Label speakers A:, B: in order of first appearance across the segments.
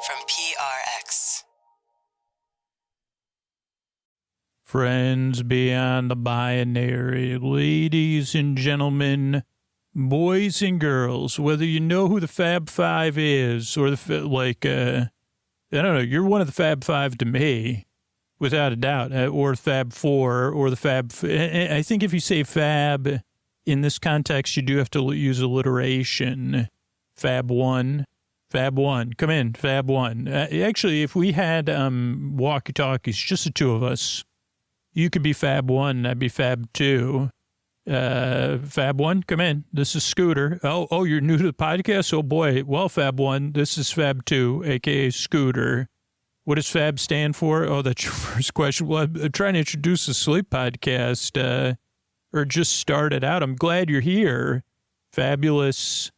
A: from PRX.
B: Friends beyond the binary, ladies and gentlemen, boys and girls, whether you know who the Fab Five is or I don't know, you're one of the Fab Five to me, without a doubt, or Fab Four or the Fab. I think if you say Fab in this context, you do have to use alliteration. Fab One. Fab One, come in, Fab One. Actually, if we had walkie-talkies, just the two of us, you could be Fab One, I'd be Fab Two. Fab One, come in. This is Scooter. Oh, you're new to the podcast? Oh, boy. Well, Fab One, this is Fab Two, a.k.a. Scooter. What does Fab stand for? Oh, that's your first question. Well, I'm trying to introduce a sleep podcast, or just started out. I'm glad you're here. Fabulous.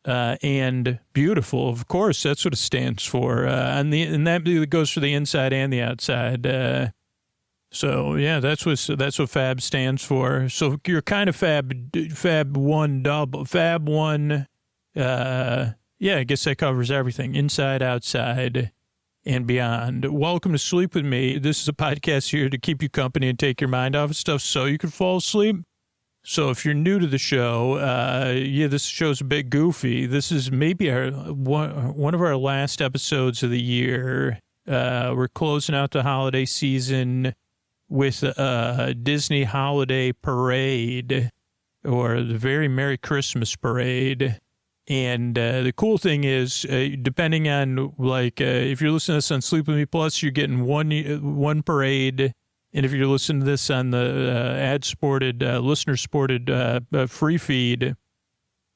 B: And beautiful, of course, that's what it stands for. And that goes for the inside and the outside. So yeah, that's what Fab stands for. So you're kind of Fab One double, Fab One. Yeah, I guess that covers everything, inside, outside, and beyond. Welcome to Sleep With Me. This is a podcast here to keep you company and take your mind off of stuff so you can fall asleep. So if you're new to the show, this show's a bit goofy. This is maybe one of our last episodes of the year. We're closing out the holiday season with Disney Holiday Parade, or the Very Merry Christmas Parade. And the cool thing is, depending on, if you're listening to this on Sleep With Me Plus, you're getting one parade. And if you're listening to this on the ad-supported, listener-supported free feed,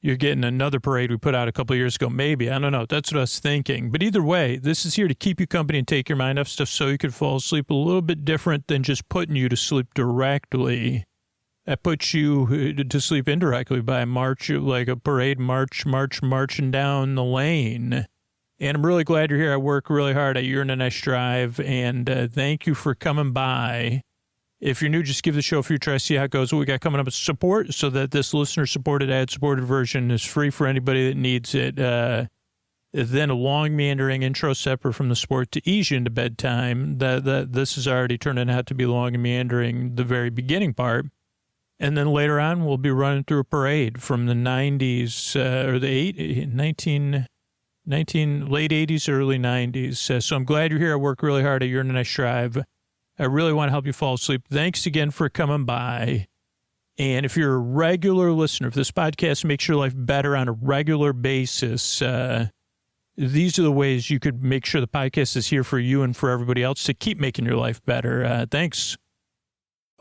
B: you're getting another parade we put out a couple of years ago. Maybe. I don't know. That's what I was thinking. But either way, this is here to keep you company and take your mind off stuff so you can fall asleep. A little bit different than just putting you to sleep directly. That puts you to sleep indirectly by march, like a parade marching down the lane. And I'm really glad you're here. I work really hard. I yearn and I strive. And thank you for coming by. If you're new, just give the show a few tries, see how it goes. What we got coming up is support, so that this listener-supported, ad-supported version is free for anybody that needs it. Then a long, meandering intro separate from the sport to ease you into bedtime. This is already turning out to be long and meandering, the very beginning part. And then later on, we'll be running through a parade from the 90s, or the late 80s, early 90s. So I'm glad you're here. I work really hard. I yearn and I strive. I really want to help you fall asleep. Thanks again for coming by. And if you're a regular listener of this podcast, makes your life better on a regular basis. These are the ways you could make sure the podcast is here for you and for everybody else to keep making your life better. Thanks.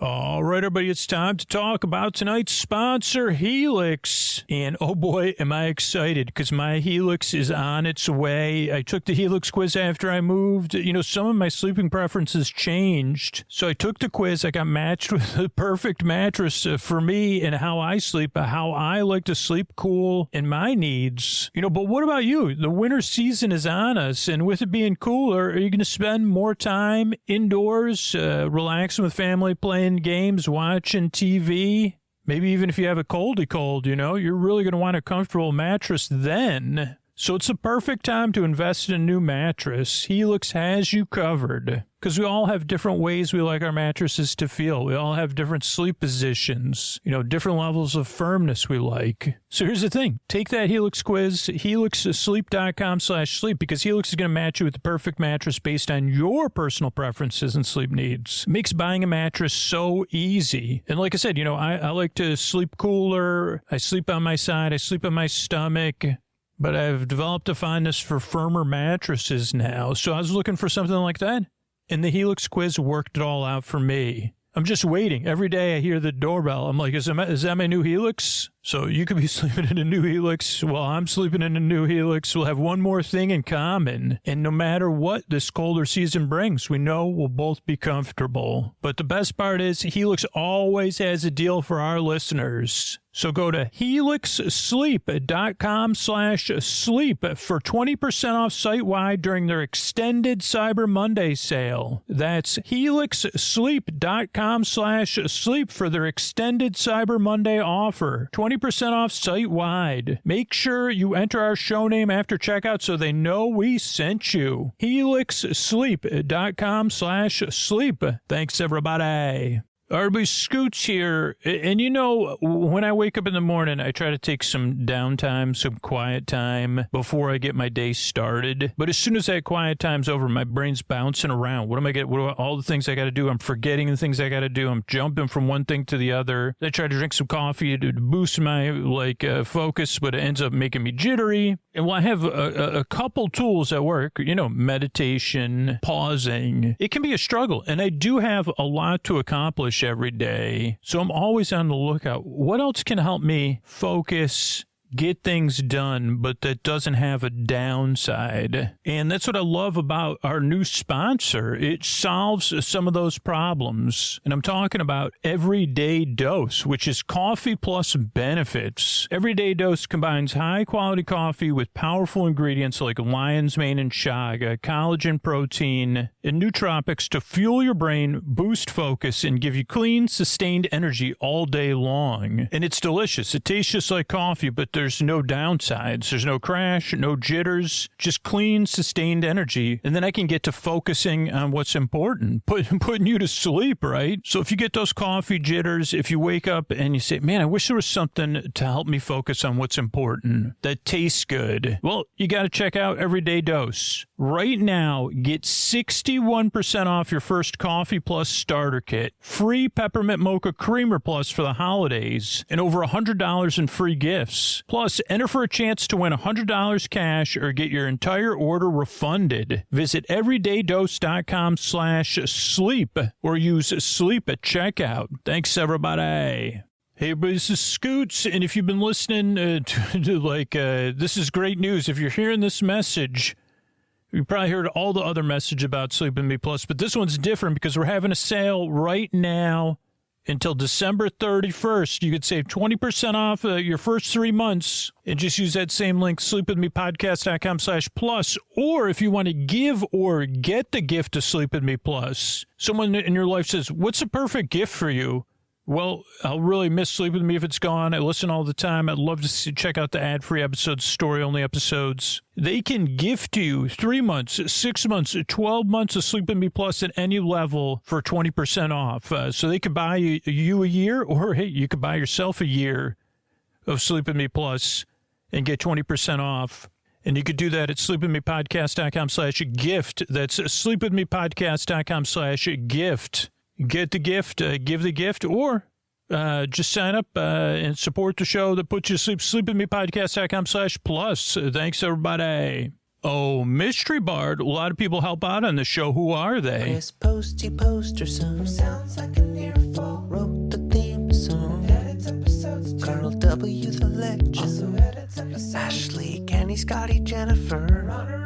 B: All right, everybody, it's time to talk about tonight's sponsor, Helix. And oh boy, am I excited, because my Helix is on its way. I took the Helix quiz after I moved. You know, some of my sleeping preferences changed. So I took the quiz. I got matched with the perfect mattress for me and how I sleep, how I like to sleep cool and my needs. You know, but what about you? The winter season is on us, and with it being cooler, are you going to spend more time indoors, relaxing with family, playing games, watching TV? Maybe even if you have a coldy cold, you know, you're really going to want a comfortable mattress then. So it's the perfect time to invest in a new mattress. Helix has you covered, because we all have different ways we like our mattresses to feel. We all have different sleep positions, you know, different levels of firmness we like. So here's the thing. Take that Helix quiz, helixsleep.com/sleep, because Helix is going to match you with the perfect mattress based on your personal preferences and sleep needs. It makes buying a mattress so easy. And like I said, you know, I like to sleep cooler. I sleep on my side. I sleep on my stomach. But I've developed a fondness for firmer mattresses now. So I was looking for something like that. And the Helix quiz worked it all out for me. I'm just waiting. Every day I hear the doorbell. I'm like, is that my new Helix? So you could be sleeping in a new Helix while I'm sleeping in a new Helix. We'll have one more thing in common. And no matter what this colder season brings, we know we'll both be comfortable. But the best part is Helix always has a deal for our listeners. So go to helixsleep.com/sleep for 20% off site-wide during their extended Cyber Monday sale. That's helixsleep.com/sleep for their extended Cyber Monday offer. 20% off site-wide. Make sure you enter our show name after checkout so they know we sent you. HelixSleep.com/sleep. Thanks, everybody. Everybody, Scoots here. And you know, when I wake up in the morning, I try to take some downtime, some quiet time before I get my day started. But as soon as that quiet time's over, my brain's bouncing around. All the things I got to do? I'm forgetting the things I got to do. I'm jumping from one thing to the other. I try to drink some coffee to boost my focus, but it ends up making me jittery. And I have a couple tools at work, you know, meditation, pausing. It can be a struggle. And I do have a lot to accomplish every day. So I'm always on the lookout. What else can help me focus, get things done, but that doesn't have a downside? And that's what I love about our new sponsor. It solves some of those problems. And I'm talking about Everyday Dose, which is coffee plus benefits. Everyday Dose combines high-quality coffee with powerful ingredients like lion's mane and chaga, collagen, protein, and nootropics to fuel your brain, boost focus, and give you clean, sustained energy all day long. And it's delicious. It tastes just like coffee, but there's no downsides. There's no crash, no jitters, just clean, sustained energy. And then I can get to focusing on what's important, putting you to sleep, right? So if you get those coffee jitters, if you wake up and you say, man, I wish there was something to help me focus on what's important, that tastes good, well, you got to check out Everyday Dose. Right now, get 61% off your first Coffee Plus starter kit, free Peppermint Mocha Creamer Plus for the holidays, and over $100 in free gifts. Plus, enter for a chance to win $100 cash or get your entire order refunded. Visit everydaydose.com/sleep or use sleep at checkout. Thanks, everybody. Hey, everybody, this is Scoots, and if you've been listening this is great news. If you're hearing this message, you probably heard all the other message about Sleep With Me Plus, but this one's different because we're having a sale right now until December 31st. You could save 20% off your first 3 months and just use that same link, sleepwithmepodcast.com/plus. Or if you want to give or get the gift of Sleep With Me Plus, someone in your life says, what's a perfect gift for you? Well, I'll really miss Sleep With Me if it's gone. I listen all the time. I'd love to check out the ad-free episodes, story-only episodes. They can gift you 3 months, 6 months, 12 months of Sleep With Me Plus at any level for 20% off. So they could buy you a year, or, hey, you could buy yourself a year of Sleep With Me Plus and get 20% off. And you could do that at sleepwithmepodcast.com/gift. That's sleepwithmepodcast.com/gift. Get the gift, give the gift, or just sign up and support the show that puts you to sleep. Sleepwithmepodcast.com/plus. Thanks, everybody. Oh, Mystery Bard. A lot of people help out on the show. Who are they?
C: Chris Posty Poster Son sounds like an earful. Wrote the theme song. Edits episodes. Carl W. the Legend. Also edits episodes. Ashley, Kenny, Scotty, Jennifer. Runner.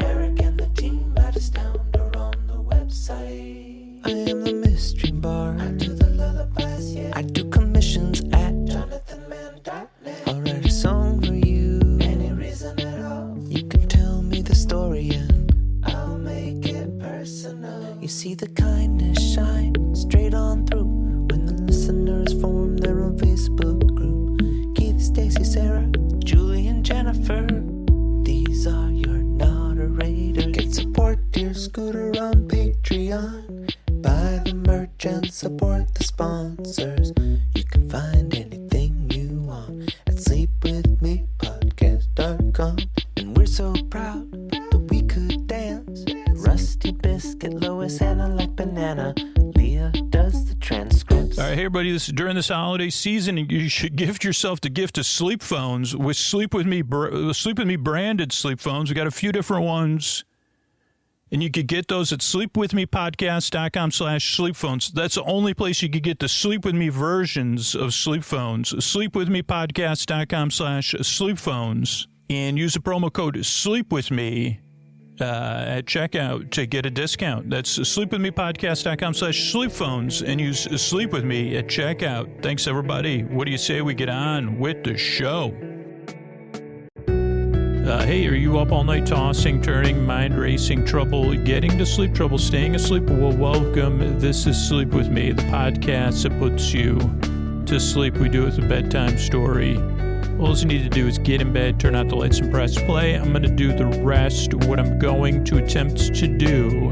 C: Eric and the team at Astound on the website. I am the Mystery Bard. I do the lullabies, yeah. I do commissions at JonathanMann.net. I'll write a song for you. Any reason at all. You can tell me the story and I'll make it personal. You see the kindness shine straight on through when the listeners form their own Facebook group. Keith, Stacy, Sarah, Julie, and Jennifer. These are your moderators. Get support, dear Scooter, on Patreon. Buy the merch and support the sponsors. You can find anything you want at sleepwithmepodcast.com. And we're so proud that we could dance. Rusty Biscuit, Lois, Anna like banana. Leah does the transcripts.
B: All right, hey everybody, during this holiday season, you should gift yourself the gift of sleep phones with Sleep With Me branded sleep phones. We got a few different ones. And you could get those at sleepwithmepodcast.com/sleep phones. That's the only place you could get the Sleep With Me versions of sleep phones. Sleepwithmepodcast.com/sleep phones. And use the promo code SleepWithMe at checkout to get a discount. That's sleepwithmepodcast.com/sleep phones and use Sleep With Me at checkout. Thanks, everybody. What do you say we get on with the show? Hey, are you up all night tossing, turning, mind racing, trouble getting to sleep, trouble staying asleep? Well, welcome. This is Sleep With Me, the podcast that puts you to sleep. We do it with a bedtime story. All you need to do is get in bed, turn out the lights, and press play. I'm going to do the rest. What I'm going to attempt to do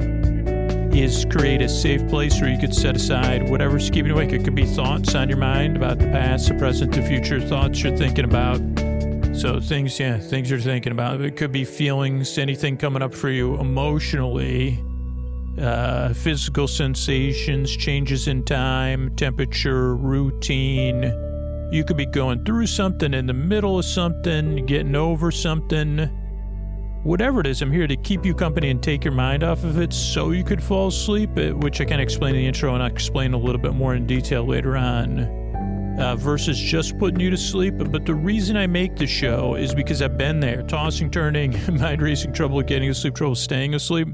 B: is create a safe place where you could set aside whatever's keeping you awake. It could be thoughts on your mind about the past, the present, the future, thoughts you're thinking about. So things you're thinking about. It could be feelings, anything coming up for you emotionally, physical sensations, changes in time, temperature, routine. You could be going through something, in the middle of something, getting over something. Whatever it is, I'm here to keep you company and take your mind off of it so you could fall asleep, which I can explain in the intro and I'll explain a little bit more in detail later on, versus just putting you to sleep. But the reason I make the show is because I've been there, tossing, turning, mind racing, trouble getting asleep, trouble staying asleep.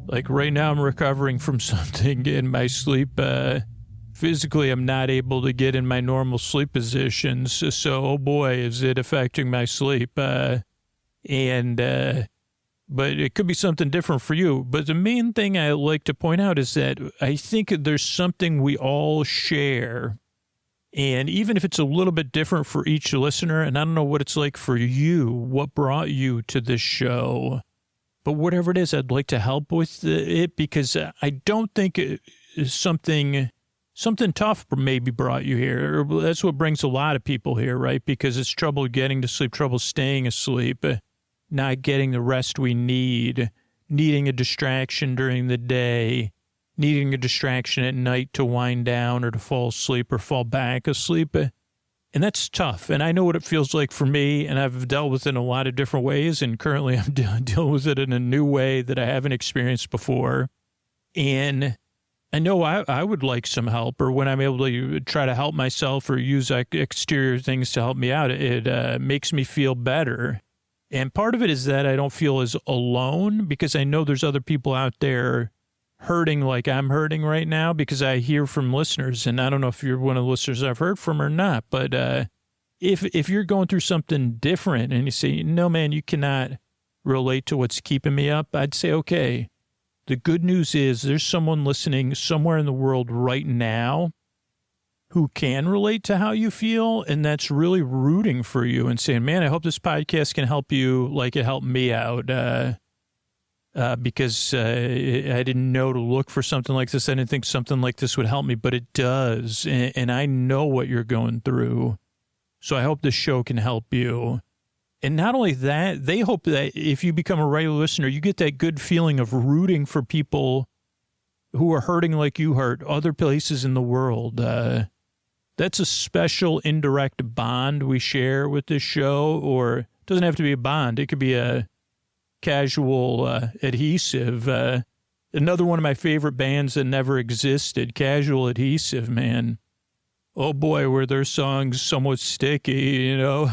B: Like right now I'm recovering from something in my sleep. Physically, I'm not able to get in my normal sleep positions, so oh boy, is it affecting my sleep. But it could be something different for you. But the main thing I like to point out is that I think there's something we all share. And even if it's a little bit different for each listener, and I don't know what it's like for you, what brought you to this show, but whatever it is, I'd like to help with it because I don't think something tough maybe brought you here. That's what brings a lot of people here, right? Because it's trouble getting to sleep, trouble staying asleep, not getting the rest we need, needing a distraction during the day, needing a distraction at night to wind down or to fall asleep or fall back asleep. And that's tough. And I know what it feels like for me, and I've dealt with it in a lot of different ways, and currently I'm dealing with it in a new way that I haven't experienced before. And I know I would like some help, or when I'm able to try to help myself or use exterior things to help me out, it makes me feel better. And part of it is that I don't feel as alone because I know there's other people out there hurting like I'm hurting right now because I hear from listeners, and I don't know if you're one of the listeners I've heard from or not, but if you're going through something different and you say, no, man, you cannot relate to what's keeping me up, I'd say, okay. The good news is there's someone listening somewhere in the world right now who can relate to how you feel, and that's really rooting for you and saying, man, I hope this podcast can help you like it helped me out because I didn't know to look for something like this. I didn't think something like this would help me, but it does, and I know what you're going through, so I hope this show can help you. And not only that, they hope that if you become a regular listener, you get that good feeling of rooting for people who are hurting like you hurt, other places in the world. That's a special indirect bond we share with this show, or it doesn't have to be a bond. It could be a casual adhesive. Another one of my favorite bands that never existed, Casual Adhesive, man. Oh boy, were their songs somewhat sticky, you know?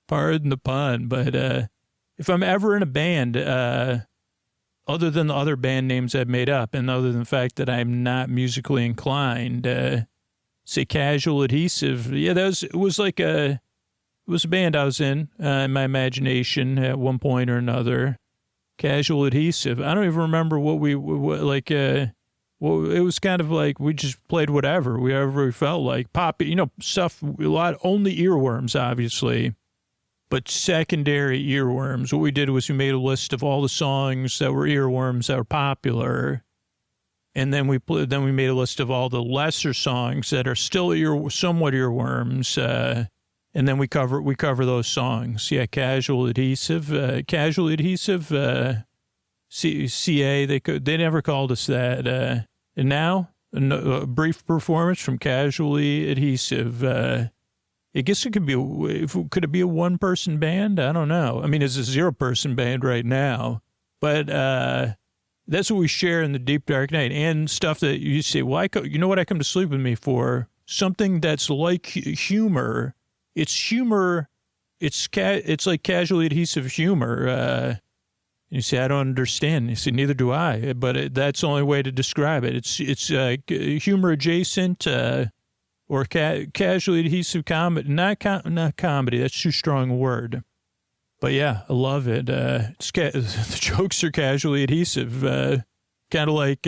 B: Pardon the pun, but if I'm ever in a band, other than the other band names I've made up, and other than the fact that I'm not musically inclined, say Casual Adhesive, yeah, it was a band I was in my imagination at one point or another. Casual Adhesive. I don't even remember what it was kind of like we just played whatever we felt like. Pop, stuff, a lot, only earworms, obviously. But secondary earworms. What we did was we made a list of all the songs that were earworms that were popular, and then we made a list of all the lesser songs that are still somewhat earworms, and then we cover those songs. Yeah, Casual Adhesive, CA. They never called us that, and now a brief performance from Casually Adhesive. I guess could it be a one-person band? I don't know. I mean, it's a zero-person band right now. But that's what we share in the deep, dark night. And stuff that you say, well, you know what I come to sleep with me for? Something that's like humor. It's humor. It's like Casually Adhesive humor. You say, I don't understand. You say, neither do I. But that's the only way to describe it. It's humor adjacent, or casually adhesive comedy, not comedy. That's too strong a word. But yeah, I love it. The jokes are casually adhesive, kind of like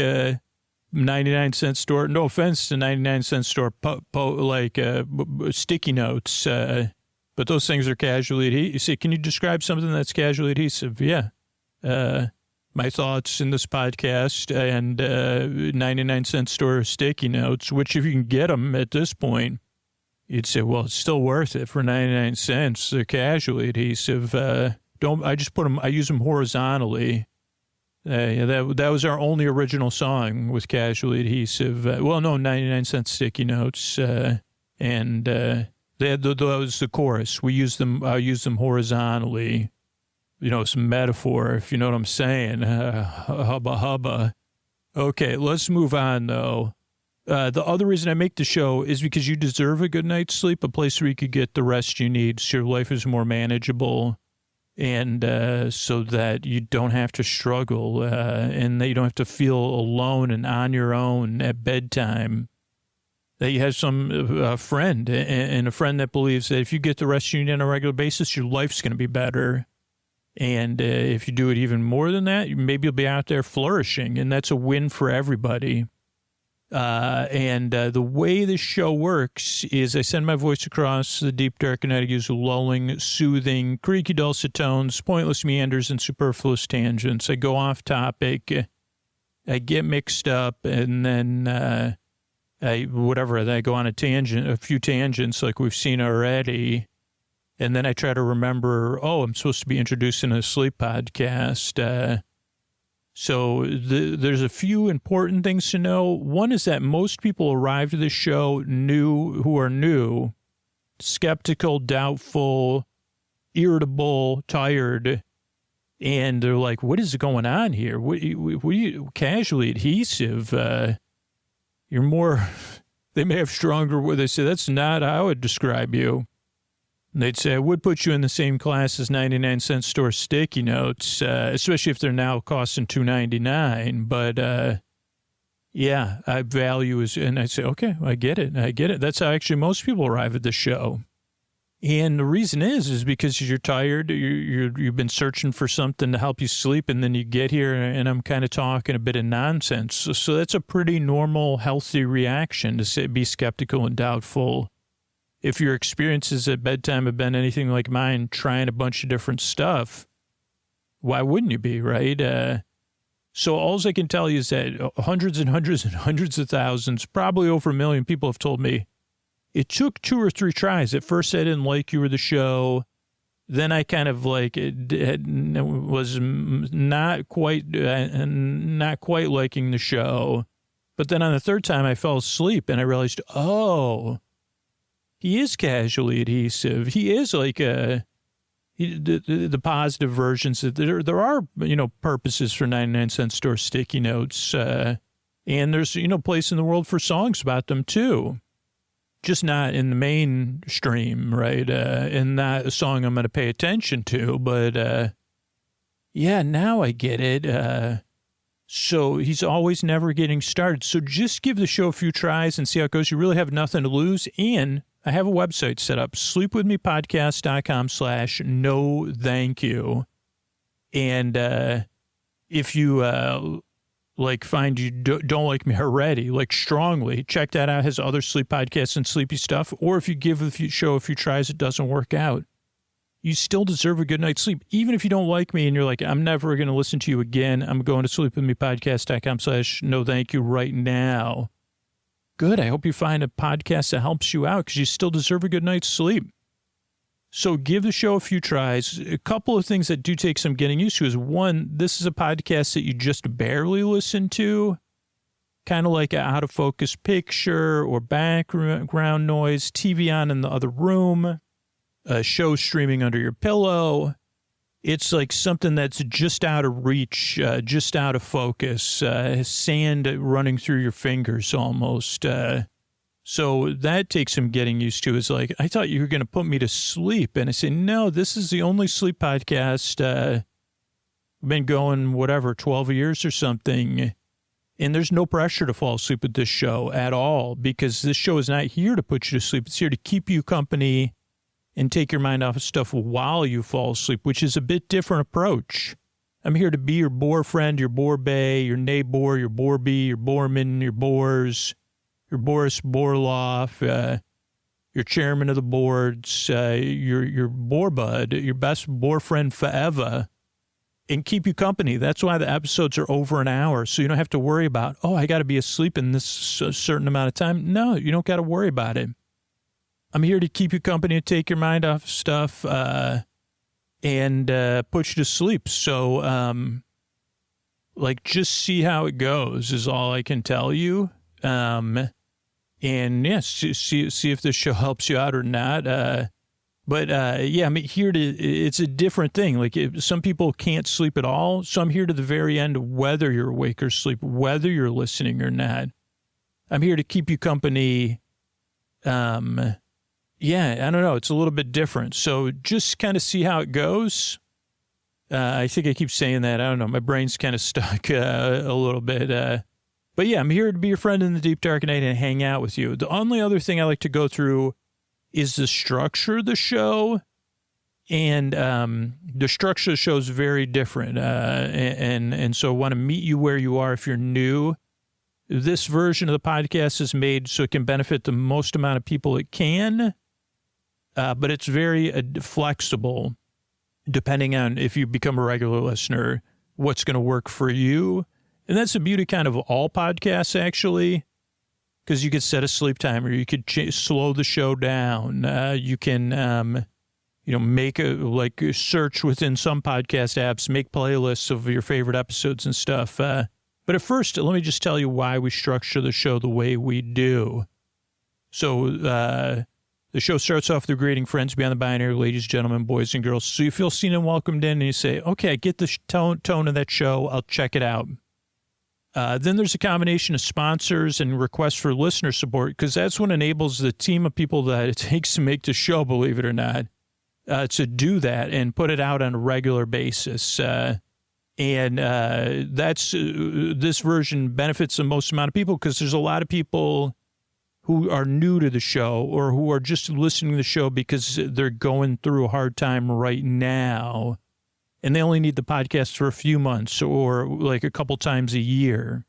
B: 99-cent store. No offense to 99-cent store, sticky notes. But those things are casually adhesive. Can you describe something that's casually adhesive? Yeah. My thoughts in this podcast and 99-cent store sticky notes, which if you can get them at this point, you'd say, well, it's still worth it for 99 cents. They're casually adhesive. I use them horizontally. That was our only original song with casually adhesive. 99-cent sticky notes. That was the chorus. I use them horizontally. Some metaphor, if you know what I'm saying. Hubba hubba. Okay, let's move on, though. The other reason I make the show is because you deserve a good night's sleep, a place where you could get the rest you need so your life is more manageable, and so that you don't have to struggle and that you don't have to feel alone and on your own at bedtime. That you have some friend and a friend that believes that if you get the rest you need on a regular basis, your life's going to be better. And if you do it even more than that, maybe you'll be out there flourishing, and that's a win for everybody. The way this show works is I send my voice across the deep, dark night. I use lulling, soothing, creaky, dulcet tones, pointless meanders, and superfluous tangents. I go off topic. I get mixed up, and then I go on a few tangents like we've seen already. And then I try to remember, I'm supposed to be introducing a sleep podcast. So there's a few important things to know. One is that most people arrive to this show who are new, skeptical, doubtful, irritable, tired. And they're like, what is going on here? What are you casually adhesive? You're more, they may have stronger words. They say, that's not how I would describe you. They'd say, I would put you in the same class as 99-cent store sticky notes, especially if they're now costing $2.99. But, I value is, and I'd say, okay, I get it. That's how actually most people arrive at the show. And the reason is because you're tired, you've been searching for something to help you sleep, and then you get here, and I'm kind of talking a bit of nonsense. So that's a pretty normal, healthy reaction to be skeptical and doubtful. If your experiences at bedtime have been anything like mine, trying a bunch of different stuff, why wouldn't you be, right? So all I can tell you is that hundreds and hundreds and hundreds of thousands, probably over 1 million people have told me it took 2 or 3 tries. At first, I didn't like you or the show. Then I kind of was not quite liking the show. But then on the 3rd time, I fell asleep and I realized, he is casually adhesive. He is like the positive versions. There are, purposes for 99-cent store sticky notes. And there's, place in the world for songs about them too. Just not in the mainstream, right? And not a song I'm going to pay attention to. But, now I get it. So he's always never getting started. So just give the show a few tries and see how it goes. You really have nothing to lose. And I have a website set up, sleepwithmepodcast.com/no thank you. And if you find you don't like me already, strongly, check that out. It has other sleep podcasts and sleepy stuff. Or if you give the show a few tries, it doesn't work out, you still deserve a good night's sleep. Even if you don't like me and you're like, I'm never going to listen to you again, I'm going to sleepwithmepodcast.com/no thank you right now. Good. I hope you find a podcast that helps you out because you still deserve a good night's sleep. So give the show a few tries. A couple of things that do take some getting used to is, one, this is a podcast that you just barely listen to, kind of like an out-of-focus picture or background noise, TV on in the other room, a show streaming under your pillow. It's like something that's just out of reach, just out of focus, sand running through your fingers almost. So that takes some getting used to. Is like, I thought you were going to put me to sleep. And I say, no, this is the only sleep podcast. I've been going, 12 years or something. And there's no pressure to fall asleep with this show at all, because this show is not here to put you to sleep. It's here to keep you company and take your mind off of stuff while you fall asleep, which is a bit different approach. I'm here to be your boar friend, your boar bay, your neighbor, your boar bee, your boarman, your boars, your Boris Borloff, your chairman of the boards, your boar bud, your best boar friend forever, and keep you company. That's why the episodes are over an hour, so you don't have to worry about, oh, I got to be asleep in this certain amount of time. No, you don't got to worry about it. I'm here to keep you company and take your mind off stuff, and put you to sleep. So, just see how it goes is all I can tell you. And yes, see if this show helps you out or not. I'm here to, it's a different thing. Like some people can't sleep at all. So I'm here to the very end, whether you're awake or asleep, whether you're listening or not. I'm here to keep you company. Yeah, I don't know. It's a little bit different. So just kind of see how it goes. I think I keep saying that. I don't know. My brain's kind of stuck a little bit. But yeah, I'm here to be your friend in the deep dark night and hang out with you. The only other thing I like to go through is the structure of the show. And the structure of the show is very different. And so I want to meet you where you are if you're new. This version of the podcast is made so it can benefit the most amount of people it can. But it's very flexible, depending on if you become a regular listener, what's going to work for you. And that's the beauty kind of all podcasts, actually, because you could set a sleep timer. You could slow the show down. You can, make a search within some podcast apps, make playlists of your favorite episodes and stuff. But at first, let me just tell you why we structure the show the way we do. So, the show starts off with greeting friends beyond the binary, ladies, gentlemen, boys, and girls. So you feel seen and welcomed in, and you say, okay, I get the tone of that show. I'll check it out. Then there's a combination of sponsors and requests for listener support, because that's what enables the team of people that it takes to make the show, believe it or not, to do that and put it out on a regular basis. That's this version benefits the most amount of people, because there's a lot of people who are new to the show or who are just listening to the show because they're going through a hard time right now. And they only need the podcast for a few months or like a couple times a year.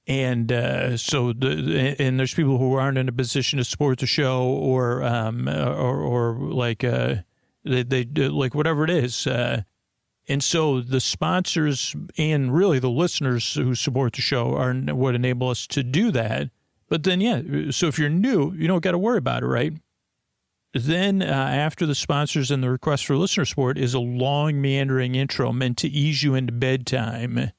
B: And and there's people who aren't in a position to support the show or they like whatever it is. And so the sponsors and really the listeners who support the show are what enable us to do that. But then, yeah, so if you're new, you don't got to worry about it, right? Then after the sponsors and the request for listener support is a long, meandering intro meant to ease you into bedtime.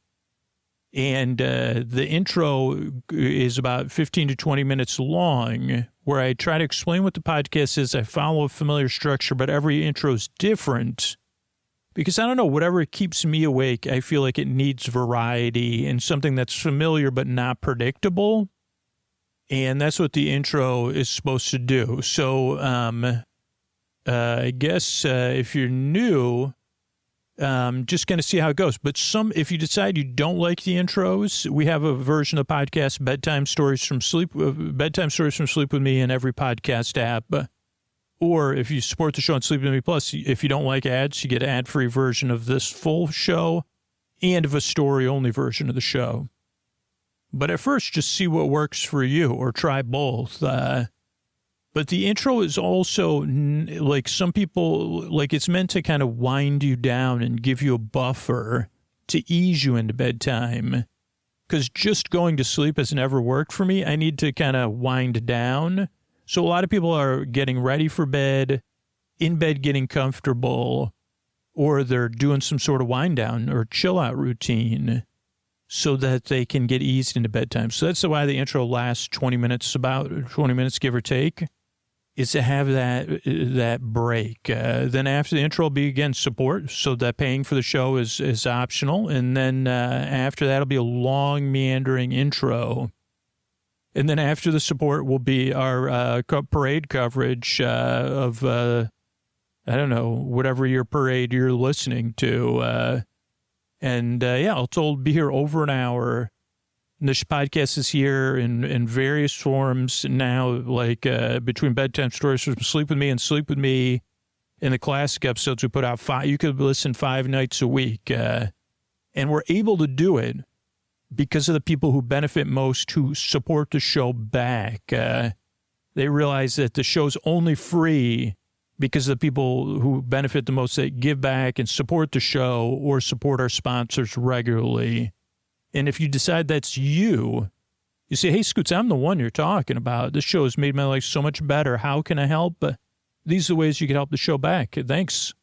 B: And the intro is about 15 to 20 minutes long, where I try to explain what the podcast is. I follow a familiar structure, but every intro is different. Because I don't know, whatever keeps me awake, I feel like it needs variety and something that's familiar but not predictable. And that's what the intro is supposed to do. So I guess if you're new, just going to see how it goes. But if you decide you don't like the intros, we have a version of the podcast, Bedtime Stories from Sleep with Me in every podcast app. Or if you support the show on Sleep With Me Plus, if you don't like ads, you get an ad-free version of this full show and of a story-only version of the show. But at first, just see what works for you or try both. But the intro is also, like some people, like it's meant to kind of wind you down and give you a buffer to ease you into bedtime. Because just going to sleep has never worked for me. I need to kind of wind down. So a lot of people are getting ready for bed, in bed getting comfortable, or they're doing some sort of wind down or chill out routine, so that they can get eased into bedtime. So that's why the intro lasts 20 minutes, about 20 minutes, give or take, is to have that break. Then after the intro will be, again, support, so that paying for the show is optional. And then after that will be a long, meandering intro. And then after the support will be our parade coverage of, I don't know, whatever your parade you're listening to. It'll be here over an hour. And this podcast is here in various forms now, like between Bedtime Stories from Sleep With Me and Sleep With Me. In the classic episodes we put out, you could listen 5 nights a week. And we're able to do it because of the people who benefit most, who support the show back. They realize that the show's only free because of the people who benefit the most, that give back and support the show or support our sponsors regularly. And if you decide that's you, you say, hey, Scoots, I'm the one you're talking about. This show has made my life so much better. How can I help? These are the ways you can help the show back. Thanks.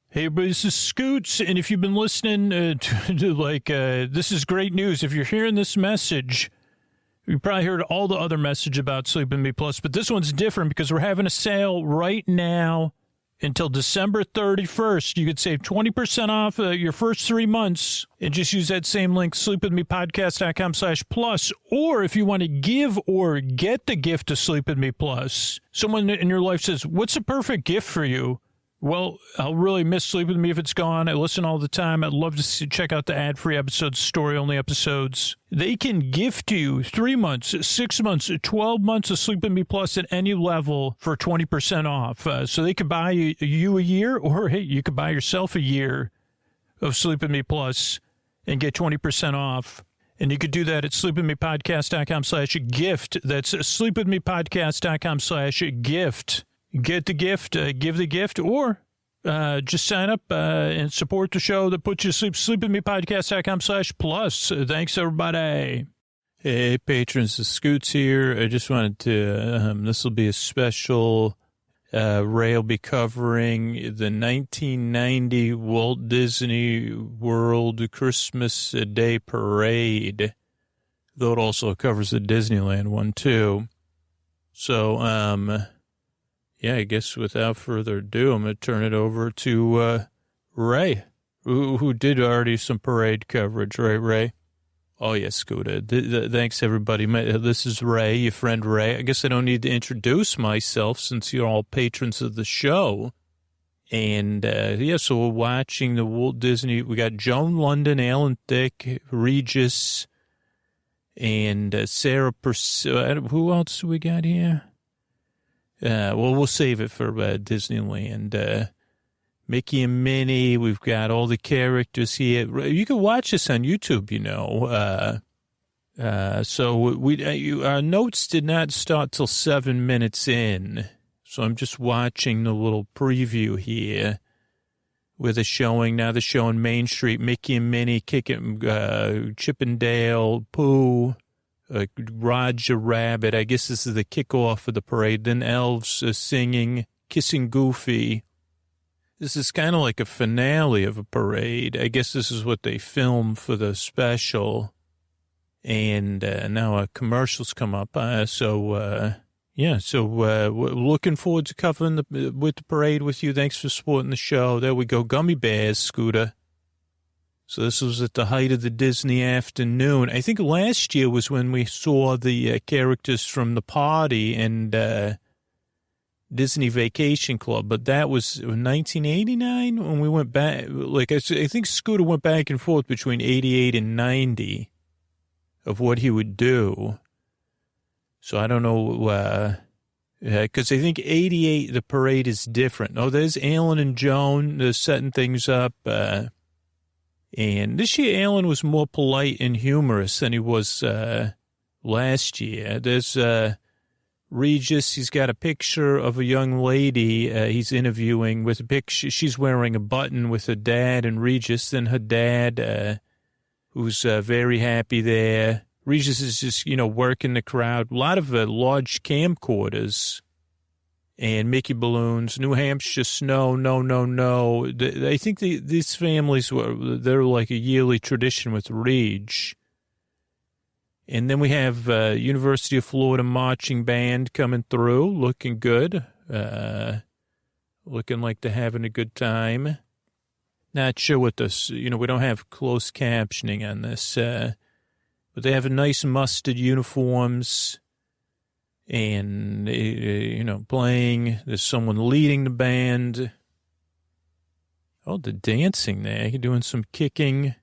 B: Hey, everybody, this is Scoots. And if you've been listening this is great news. If you're hearing this message, you probably heard all the other message about Sleep With Me Plus, but this one's different because we're having a sale right now until December 31st. You could save 20% off your first 3 months and just use that same link, sleepwithmepodcast.com/plus. Or if you want to give or get the gift of Sleep With Me Plus, someone in your life says, what's the perfect gift for you? Well, I'll really miss Sleep With Me if it's gone. I listen all the time. I'd love to check out the ad-free episodes, story-only episodes. They can gift you 3 months, 6 months, 12 months of Sleep With Me Plus at any level for 20% off. So they could buy you a year, or, hey, you could buy yourself a year of Sleep With Me Plus and get 20% off. And you could do that at sleepwithmepodcast.com/gift. That's sleepwithmepodcast.com/gift. Get the gift, give the gift, or just sign up and support the show that puts you to sleep. Sleepwithmepodcast.com/plus. Thanks, everybody. Hey, patrons, the Scoots here. I just wanted to, this will be a special, Ray will be covering the 1990 Walt Disney World Christmas Day Parade, though it also covers the Disneyland one, too. So, yeah, I guess without further ado, I'm going to turn it over to Ray, who did already some parade coverage, right, Ray? Oh, yes, Scooter. Thanks, everybody. This is Ray, your friend Ray. I guess I don't need to introduce myself since you're all patrons of the show. And, so we're watching the Walt Disney. We got Joan London, Alan Thicke, Regis, and Sarah Purcell. Who else do we got here? Well, we'll save it for Disneyland. Mickey and Minnie, we've got all the characters here. You can watch this on YouTube, you know. So our notes did not start till 7 minutes in. So I'm just watching the little preview here with a showing. Now they're showing Main Street, Mickey and Minnie kicking Chip and Dale, Pooh. Roger Rabbit. I guess this is the kickoff of the parade. Then elves singing, kissing Goofy. This is kind of like a finale of a parade. I guess this is what they filmed for the special. And now commercials come up. So we're looking forward to covering the parade with you. Thanks for supporting the show. There we go. Gummy Bears, Scooter. So this was at the height of the Disney afternoon. I think last year was when we saw the characters from The Party and Disney Vacation Club, but that was 1989 when we went back. Like I think Scooter went back and forth between 88 and 90 of what he would do. So I don't know, because I think 88, the parade is different. Oh, there's Alan and Joan. They're setting things up. And this year, Alan was more polite and humorous than he was last year. There's Regis. He's got a picture of a young lady he's interviewing with a picture. She's wearing a button with her dad and Regis. Then her dad, who's very happy there. Regis is just, working the crowd. A lot of large camcorders. And Mickey balloons, New Hampshire snow, no. I think these families, they're like a yearly tradition with Reg. And then we have University of Florida marching band coming through, looking good, looking like they're having a good time. Not sure what this, we don't have closed captioning on this, but they have nice mustard uniforms. And, playing. There's someone leading the band. Oh, the dancing there. You're doing some kicking.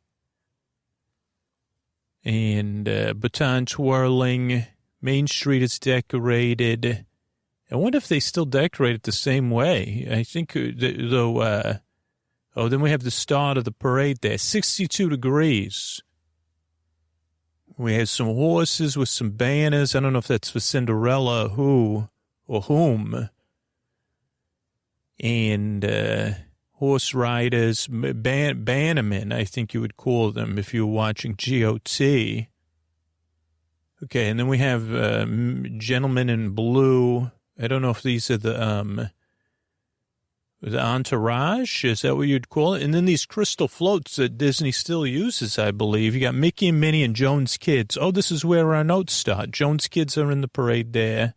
B: And baton twirling. Main Street is decorated. I wonder if they still decorate it the same way. I think, though, Oh, then we have the start of the parade there, 62 degrees. We have some horses with some banners. I don't know if that's for Cinderella, who or whom. And horse riders, bannermen, I think you would call them if you were watching GOT. Okay, and then we have gentlemen in blue. I don't know if these are the entourage. Is that what you'd call it? And then these crystal floats that Disney still uses, I believe. You got Mickey and Minnie and Jones Kids. Oh, this is where our notes start. Jones Kids are in the parade there.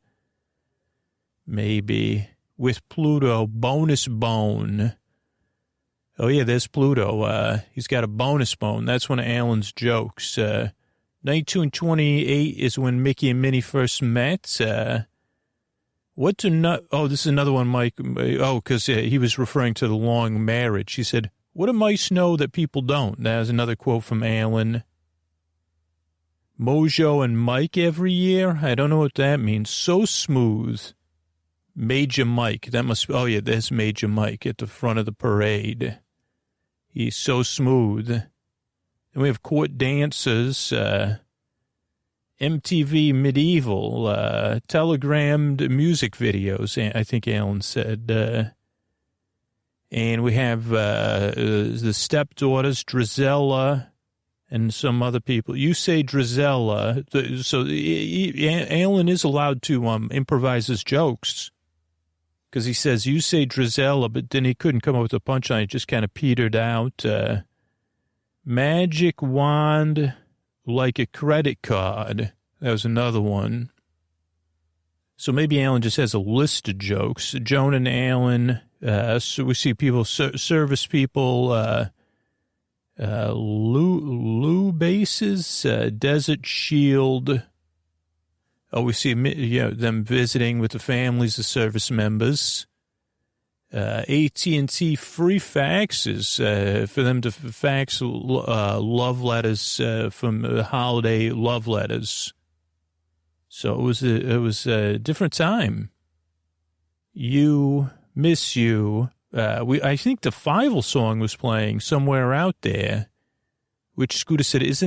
B: Maybe. With Pluto, bonus bone. Oh, yeah, there's Pluto. He's got a bonus bone. That's one of Alan's jokes. 1928 is when Mickey and Minnie first met. Oh, this is another one, Mike. Oh, because he was referring to the long marriage. He said, what do mice know that people don't? That was another quote from Alan. Mojo and Mike every year? I don't know what that means. So smooth. Major Mike. That must be, oh, yeah, there's Major Mike at the front of the parade. He's so smooth. And we have court dancers, MTV Medieval, telegrammed music videos, I think Alan said. And we have the stepdaughters, Drizella, and some other people. You say Drizella, so Alan is allowed to improvise his jokes. Because he says, you say Drizella, but then he couldn't come up with a punchline. It just kind of petered out. Magic wand like a credit card. That was another one. So maybe Alan just has a list of jokes. Joan and Alan. So we see people, service people, Lou bases, Desert Shield. Oh, we see them visiting with the families of service members. AT&T free faxes for them to fax love letters from holiday love letters. So it was a different time. You miss you. I think the Fievel song was playing somewhere out there, which Scooter said, was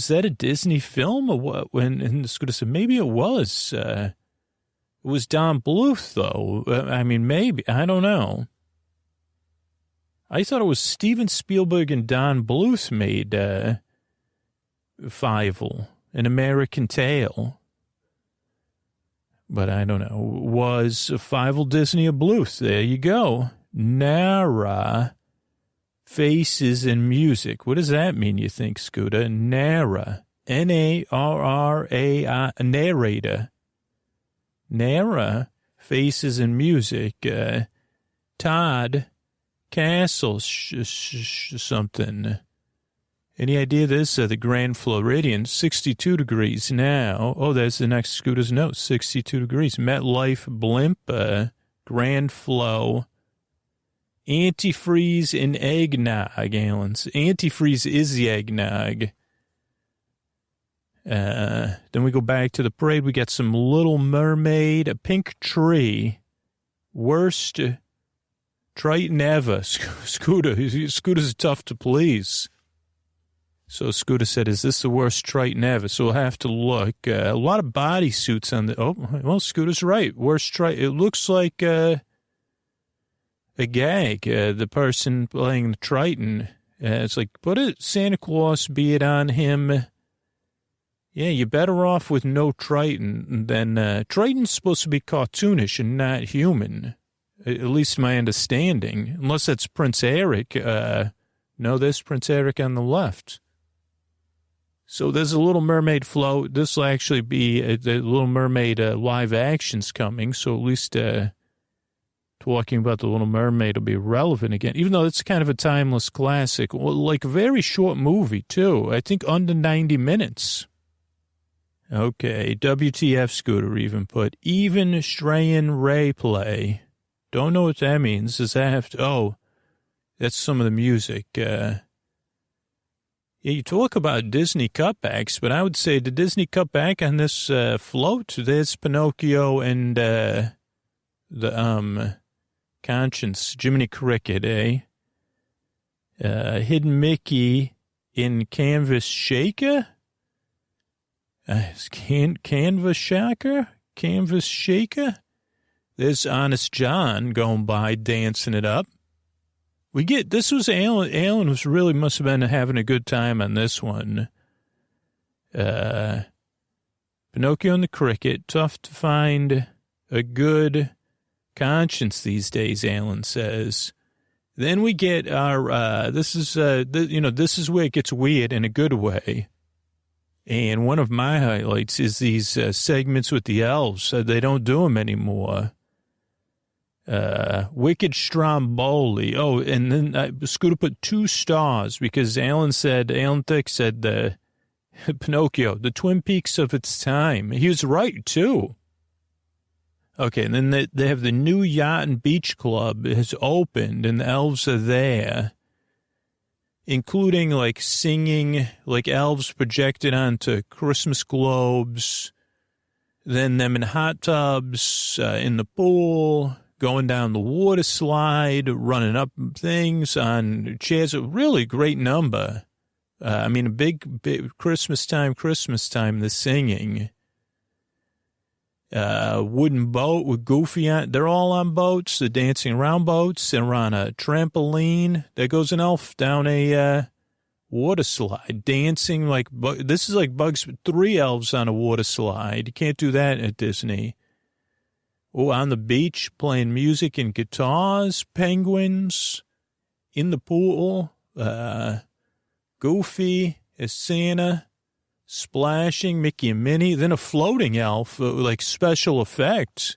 B: that a Disney film or what? And Scooter said, maybe it was. It was Don Bluth, though. I mean, maybe. I don't know. I thought it was Steven Spielberg and Don Bluth made Fievel, An American Tale. But I don't know. Was Fievel Disney or Bluth? There you go. Nara. Faces and music. What does that mean, you think, Scooter? Nara. Narrai. Narrator. Nara. Faces and music. Todd. Castle. Something. Any idea this? The Grand Floridian. 62 degrees now. Oh, that's the next Scooter's note. 62 degrees. MetLife Blimp. Grand Flow. Antifreeze and eggnog, Alan's. Antifreeze is the eggnog. Then we go back to the parade. We got some Little Mermaid, a pink tree. Worst Triton ever. Scooter's tough to please. So Scooter said, is this the worst Triton ever? So we'll have to look. A lot of bodysuits on the... Oh, well, Scooter's right. Worst Triton. It looks like... a gag, the person playing the Triton. It's like, put a Santa Claus beard on him. Yeah, you're better off with no Triton than, Triton's supposed to be cartoonish and not human. At least my understanding. Unless that's Prince Eric. No, there's Prince Eric on the left. So there's a Little Mermaid float. This will actually be the Little Mermaid live action's coming. So at least, talking about the Little Mermaid will be relevant again, even though it's kind of a timeless classic. Well, like a very short movie, too. I think under 90 minutes. Okay, WTF Scooter even put, even Strayan Ray play. Don't know what that means. Does that have to, oh, that's some of the music. Yeah, you talk about Disney cutbacks, but I would say the Disney cutback on this float, there's Pinocchio and the Conscience, Jiminy Cricket, eh? Hidden Mickey in Canvas Shaker. Canvas Shaker? Canvas Shaker? There's Honest John going by, dancing it up. This was Alan was really must have been having a good time on this one. Pinocchio and the Cricket, tough to find a good conscience these days, Alan says. Then we get our, this is where it gets weird in a good way. And one of my highlights is these segments with the elves. They don't do them anymore. Wicked Stromboli. Oh, and then I was going to put 2 stars because Alan Thicke said, Pinocchio, the Twin Peaks of its time. He was right, too. Okay, and then they have the new Yacht and Beach Club has opened, and the elves are there, including, like, singing, like elves projected onto Christmas globes, then them in hot tubs, in the pool, going down the water slide, running up things on chairs. A really great number. A big Christmas time, the singing. Wooden boat with Goofy on. They're all on boats. They're dancing around boats. They're on a trampoline. There goes an elf down a water slide, dancing like this is like Bugs. 3 elves on a water slide. You can't do that at Disney. Oh, on the beach playing music and guitars. Penguins in the pool. Goofy as Santa. Splashing, Mickey and Minnie, then a floating elf, like special effects.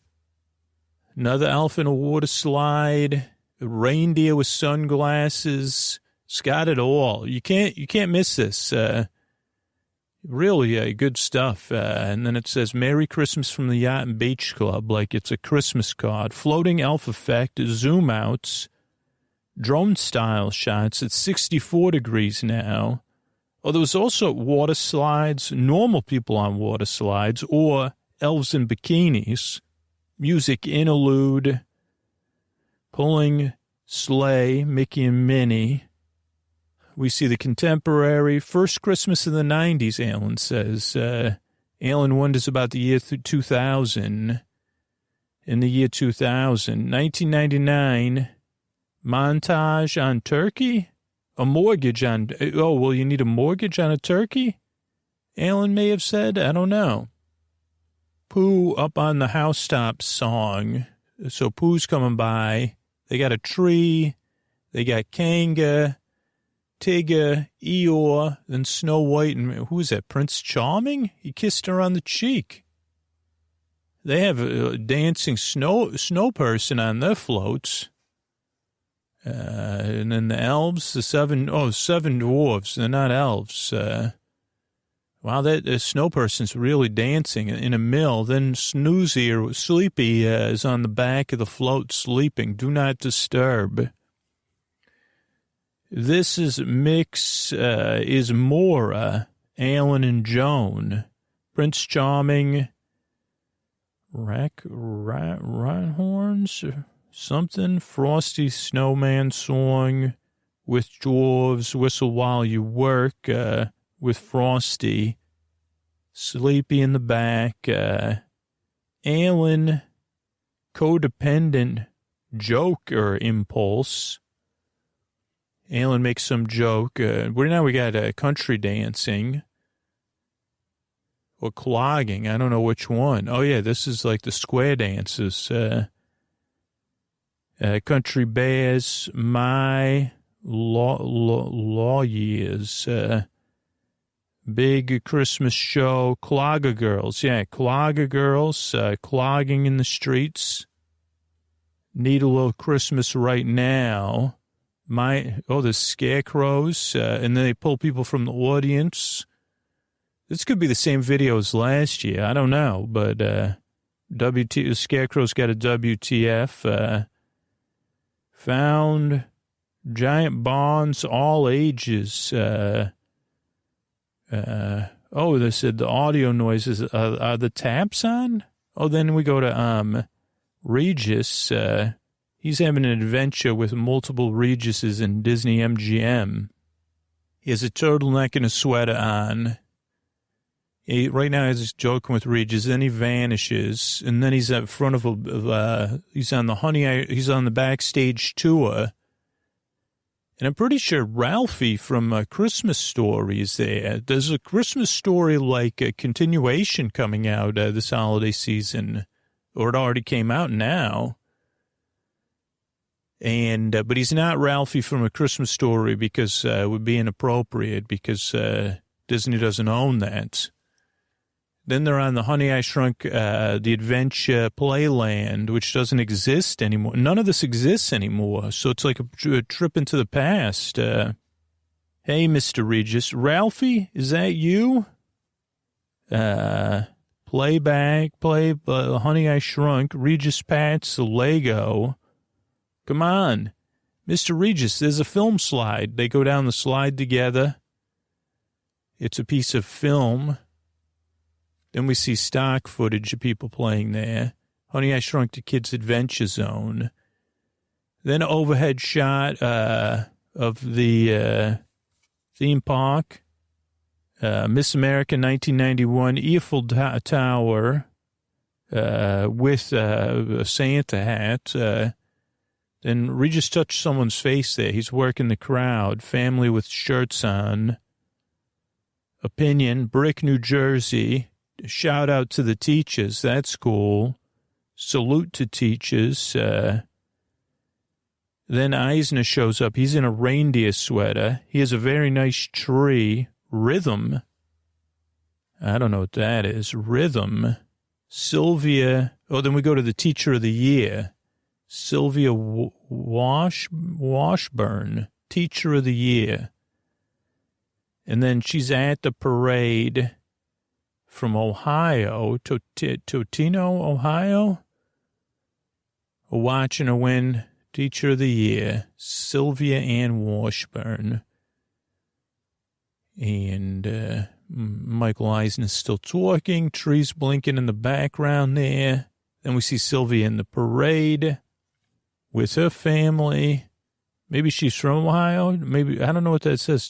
B: Another elf in a water slide, a reindeer with sunglasses. It's got it all. You can't miss this. Really good stuff. And then it says, Merry Christmas from the Yacht and Beach Club, like it's a Christmas card. Floating elf effect, zoom outs, drone style shots. It's 64 degrees now. Oh, there was also water slides, normal people on water slides, or elves in bikinis, music interlude, pulling sleigh, Mickey and Minnie. We see the contemporary first Christmas in the 90s, Alan says. Alan wonders about the year 2000. In the year 2000, 1999, montage on Turkey. A mortgage on, you need a mortgage on a turkey? Alan may have said, I don't know. Pooh up on the housetop song. So Pooh's coming by. They got a tree. They got Kanga, Tigger, Eeyore, then Snow White. And who is that, Prince Charming? He kissed her on the cheek. They have a dancing snow person on their floats. And then the elves, the 7 dwarves. They're not elves. Wow, that snow person's really dancing in a mill. Then Snoozy or Sleepy is on the back of the float sleeping. Do not disturb. This is is Mora, Alan and Joan. Prince Charming, Reinhorns, something, Frosty Snowman song with dwarves, Whistle While You Work with Frosty, Sleepy in the back, Alan, codependent joke or impulse. Alan makes some joke. We got country dancing or clogging. I don't know which one. Oh, yeah, this is like the square dances. Country Bears, My Law Years, Big Christmas Show, Clogger Girls. Yeah, Clogger Girls, clogging in the streets. Need a little Christmas right now. The Scarecrows, and then they pull people from the audience. This could be the same video as last year. I don't know, but the Scarecrow's got a WTF. Found giant bonds, all ages. They said the audio noises. Are the taps on? Oh, then we go to Regis, He's having an adventure with multiple Regises in Disney MGM. He has a turtleneck and a sweater on. Right now he's joking with Regis, then he vanishes, and then he's at front of he's on the backstage tour. And I'm pretty sure Ralphie from A Christmas Story is there. There's a Christmas Story like a continuation coming out this holiday season, or it already came out now. And but he's not Ralphie from A Christmas Story because it would be inappropriate because Disney doesn't own that. Then they're on the Honey, I Shrunk the Adventure Playland, which doesn't exist anymore. None of this exists anymore, so it's like a trip into the past. Hey, Mr. Regis. Ralphie, is that you? Honey, I Shrunk, Regis Pats, the Lego. Come on. Mr. Regis, there's a film slide. They go down the slide together. It's a piece of film. Then we see stock footage of people playing there. Honey, I Shrunk the Kids Adventure Zone. Then an overhead shot of the theme park. Miss America 1991 Eiffel Tower with a Santa hat. Then Regis touched someone's face there. He's working the crowd. Family with shirts on. Opinion, Brick, New Jersey. Shout out to the teachers. That's cool. Salute to teachers. Then Eisner shows up. He's in a reindeer sweater. He has a very nice tree. Rhythm. I don't know what that is. Rhythm. Sylvia. Oh, then we go to the teacher of the year. Sylvia Washburn. Teacher of the year. And then she's at the parade from Ohio, Totino, Ohio, watching her win Teacher of the Year, Sylvia Ann Washburn. And Michael Eisner's still talking, trees blinking in the background there. Then we see Sylvia in the parade with her family. Maybe she's from Ohio. Maybe, I don't know what that says.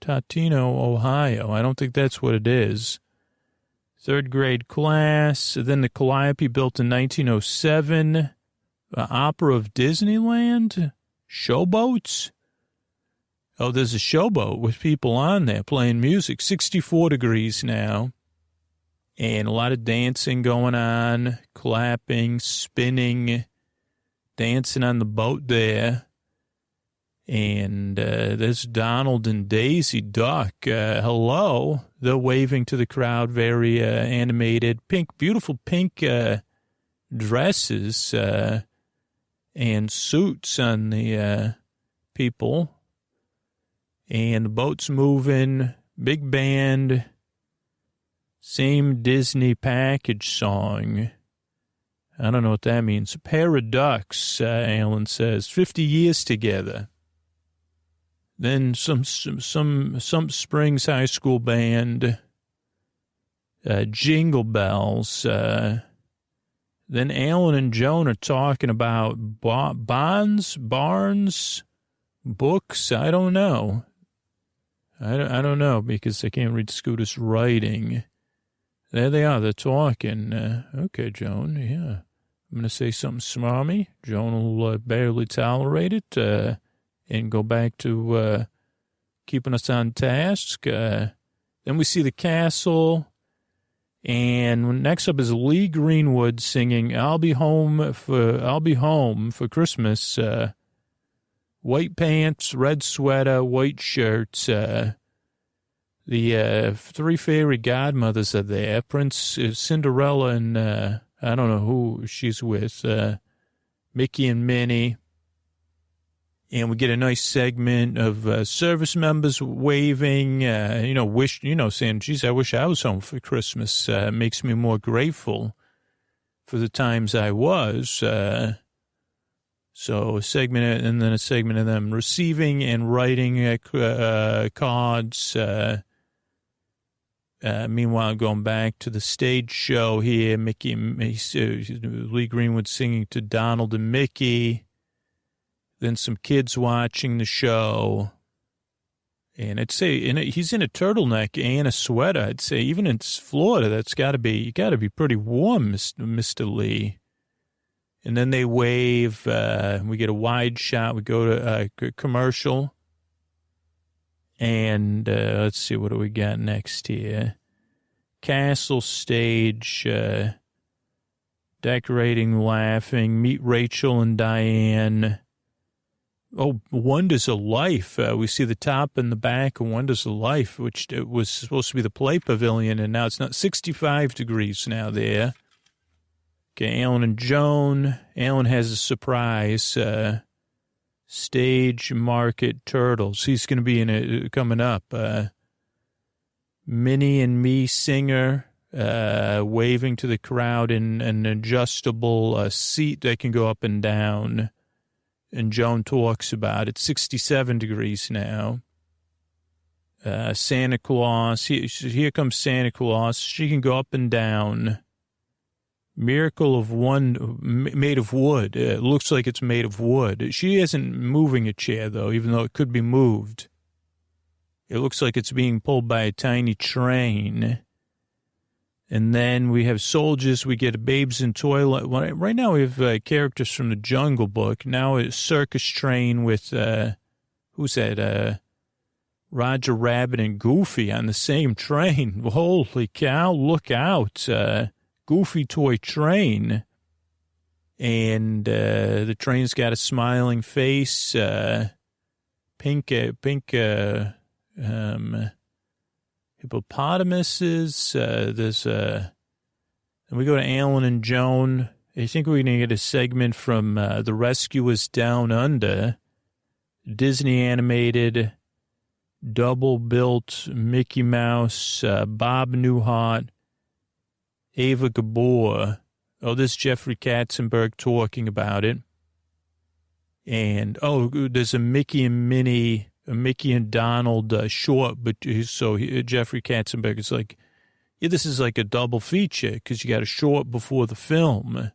B: Totino, Ohio. I don't think that's what it is. Third grade class. Then the Calliope built in 1907. Opera of Disneyland. Showboats. Oh, there's a showboat with people on there playing music. 64 degrees now. And a lot of dancing going on. Clapping, spinning. Dancing on the boat there. And there's Donald and Daisy Duck. Hello. They're waving to the crowd, very animated. Beautiful pink dresses and suits on the people. And the boat's moving. Big band. Same Disney package song. I don't know what that means. Paradox, Alan says. 50 years together. Then some Springs High School band, Jingle Bells. Then Alan and Joan are talking about barns, books. I don't know. I don't know because I can't read Scooter's writing. There they are. They're talking. Okay, Joan. Yeah. I'm going to say something smarmy. Joan will barely tolerate it. And go back to keeping us on task. Then we see the castle. And next up is Lee Greenwood singing I'll Be Home for Christmas. White pants, red sweater, white shirts. The three fairy godmothers are there. Prince Cinderella and I don't know who she's with. Mickey and Minnie. And we get a nice segment of service members waving, saying, geez, I wish I was home for Christmas. Makes me more grateful for the times I was. So a segment, and then a segment of them receiving and writing cards. Meanwhile, going back to the stage show here, Lee Greenwood singing to Donald and Mickey. Then some kids watching the show. And I'd say he's in a turtleneck and a sweater. I'd say even in Florida, you got to be pretty warm, Mr. Lee. And then they wave. We get a wide shot. We go to a commercial. And let's see, what do we got next here? Castle stage, decorating, laughing, meet Rachel and Diane. Oh, Wonders of Life. We see the top and the back of Wonders of Life, which was supposed to be the play pavilion, and now it's not 65 degrees now there. Okay, Alan and Joan. Alan has a surprise. Stage Market Turtles. He's going to be in it coming up. Minnie and Me singer, waving to the crowd in an adjustable seat that can go up and down. And Joan talks about it. 67 degrees now. Santa Claus. Here comes Santa Claus. She can go up and down. Miracle of One, made of wood. It looks like it's made of wood. She isn't moving a chair, though, even though it could be moved. It looks like it's being pulled by a tiny train. And then we have soldiers. We get a Babes in Toyland. Right now we have characters from the Jungle Book. Now a circus train with, who's that? Roger Rabbit and Goofy on the same train. Holy cow, look out. Goofy toy train. And the train's got a smiling face. Pink hippopotamuses. And we go to Alan and Joan. I think we're going to get a segment from The Rescuers Down Under. Disney animated, double-built Mickey Mouse, Bob Newhart, Ava Gabor. Oh, this is Jeffrey Katzenberg talking about it. And, there's a Mickey and Minnie, a Mickey and Donald short, but Jeffrey Katzenberg is like, yeah, this is like a double feature because you got a short before the film.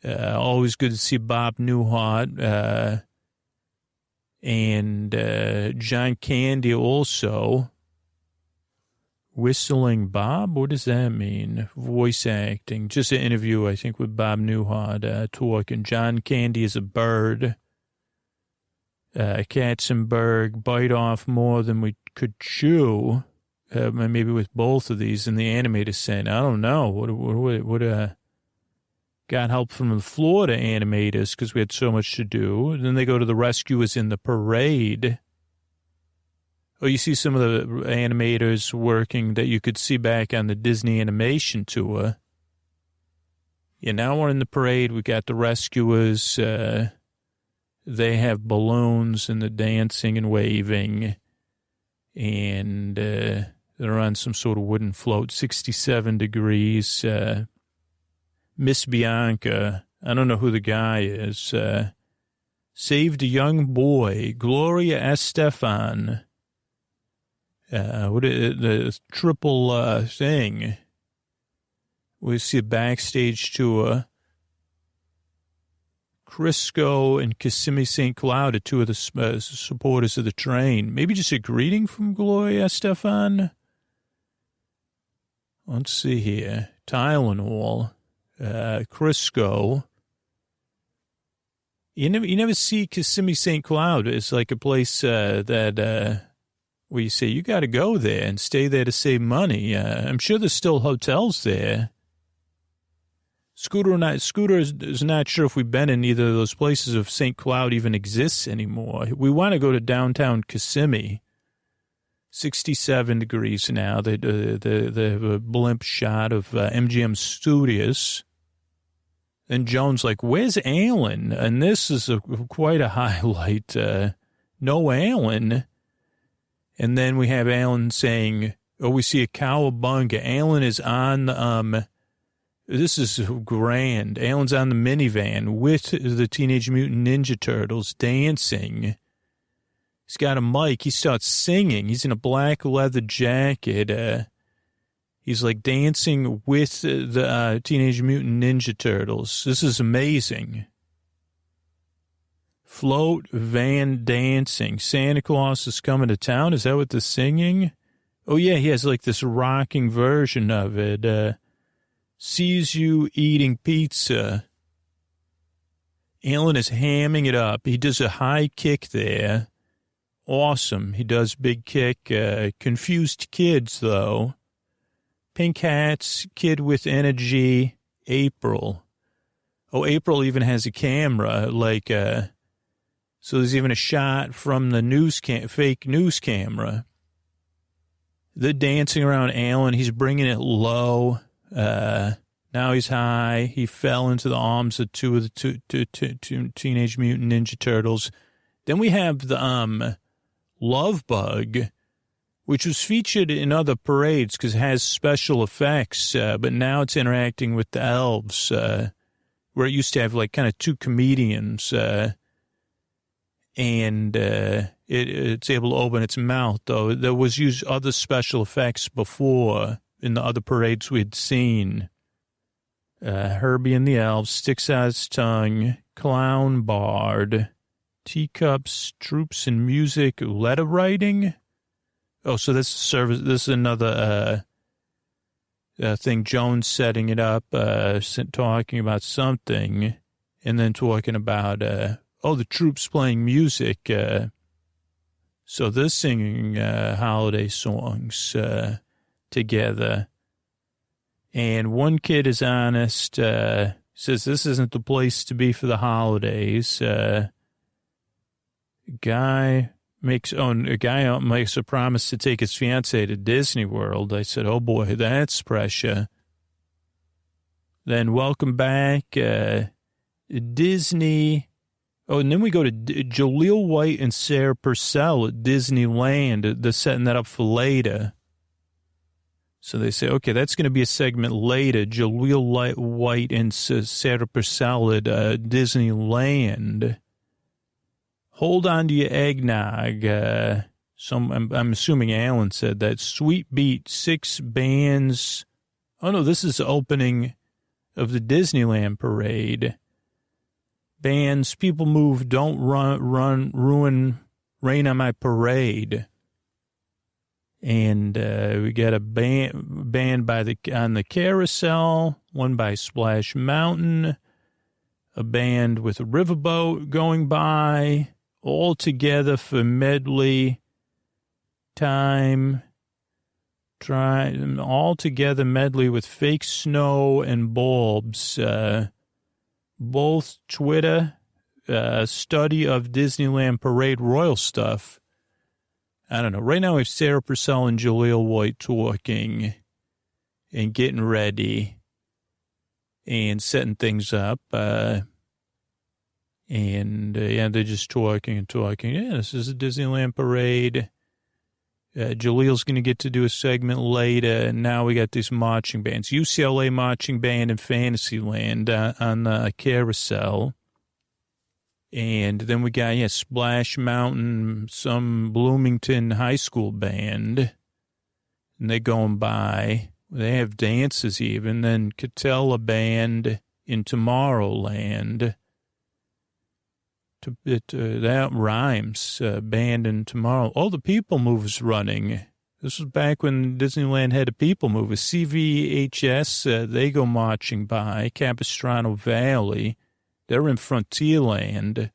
B: Always good to see Bob Newhart and John Candy also. Whistling Bob? What does that mean? Voice acting. Just an interview, I think, with Bob Newhart talking. John Candy is a bird. Katzenberg, bite off more than we could chew. Maybe with both of these in the animator saying, I don't know. What got help from the Florida animators because we had so much to do. And then they go to the rescuers in the parade. Oh, you see some of the animators working that you could see back on the Disney animation tour. Yeah, now we're in the parade. We got the rescuers. They have balloons and the dancing and waving. And they're on some sort of wooden float, 67 degrees. Miss Bianca, I don't know who the guy is, saved a young boy, Gloria Estefan. The triple thing. We see a backstage tour. Crisco and Kissimmee St. Cloud are two of the supporters of the train. Maybe just a greeting from Gloria Estefan. Let's see here. Tylenol. Crisco. You never see Kissimmee St. Cloud. It's like a place that where you say you got to go there and stay there to save money. I'm sure there's still hotels there. Scooter is not sure if we've been in either of those places if St. Cloud even exists anymore. We want to go to downtown Kissimmee. 67 degrees now. They have a blimp shot of MGM Studios. And Joan's like, where's Alan? And this is quite a highlight. No Alan. And then we have Alan saying, we see a cowabunga. Alan is on, this is grand. Alan's on the minivan with the Teenage Mutant Ninja Turtles dancing. He's got a mic. He starts singing. He's in a black leather jacket. He's like dancing with the Teenage Mutant Ninja Turtles. This is amazing. Float van dancing. Santa Claus is coming to town. Is that what the singing? Oh, yeah, he has like this rocking version of it. Sees you eating pizza. Alan is hamming it up. He does a high kick there. Awesome. He does big kick. Confused kids, though. Pink hats, kid with energy, April. Oh, April even has a camera, like, so there's even a shot from the fake news camera. They're dancing around Alan. He's bringing it low. Now he's high. He fell into the arms of two of the two Teenage Mutant Ninja Turtles. Then we have the Love Bug, which was featured in other parades because it has special effects, but now it's interacting with the elves, where it used to have like kind of two comedians, and it's able to open its mouth, though. There was used other special effects before in the other parades we'd seen. Herbie and the elves, sticks out his tongue, clown bard, teacups, troops and music, letter writing. Oh, so this service. This is another thing. Jones setting it up, talking about something, and then talking about the troops playing music. So they're singing holiday songs together. And one kid is honest. Says this isn't the place to be for the holidays. A guy makes a promise to take his fiancée to Disney World. I said, oh boy, that's pressure. Then welcome back, Disney. Oh, and then we go to Jaleel White and Sarah Purcell at Disneyland. They're setting that up for later. So they say, okay, that's going to be a segment later. Jaleel White and Sarah Purcell at Disneyland. Hold on to your eggnog. I'm assuming Alan said that. Sweet Beat, 6 bands. Oh, no, this is the opening of the Disneyland parade. Bands, people move, don't ruin, rain on my parade. And we got a band on the carousel, one by Splash Mountain, a band with a riverboat going by, all together for medley time. All together medley with fake snow and bulbs. Both Twitter, study of Disneyland parade royal stuff. I don't know. Right now we have Sarah Purcell and Jaleel White talking and getting ready and setting things up. They're just talking and talking. Yeah, this is a Disneyland parade. Jaleel's going to get to do a segment later, and now we got these marching bands. UCLA marching band and Fantasyland on the carousel. And then we got, Splash Mountain, some Bloomington high school band. And they're going by. They have dances even. Then Catella band in Tomorrowland. That rhymes, band in Tomorrow. Oh, the People Mover's running. This was back when Disneyland had a People Mover. CVHS, they go marching by. Capistrano Valley. They're in Frontierland.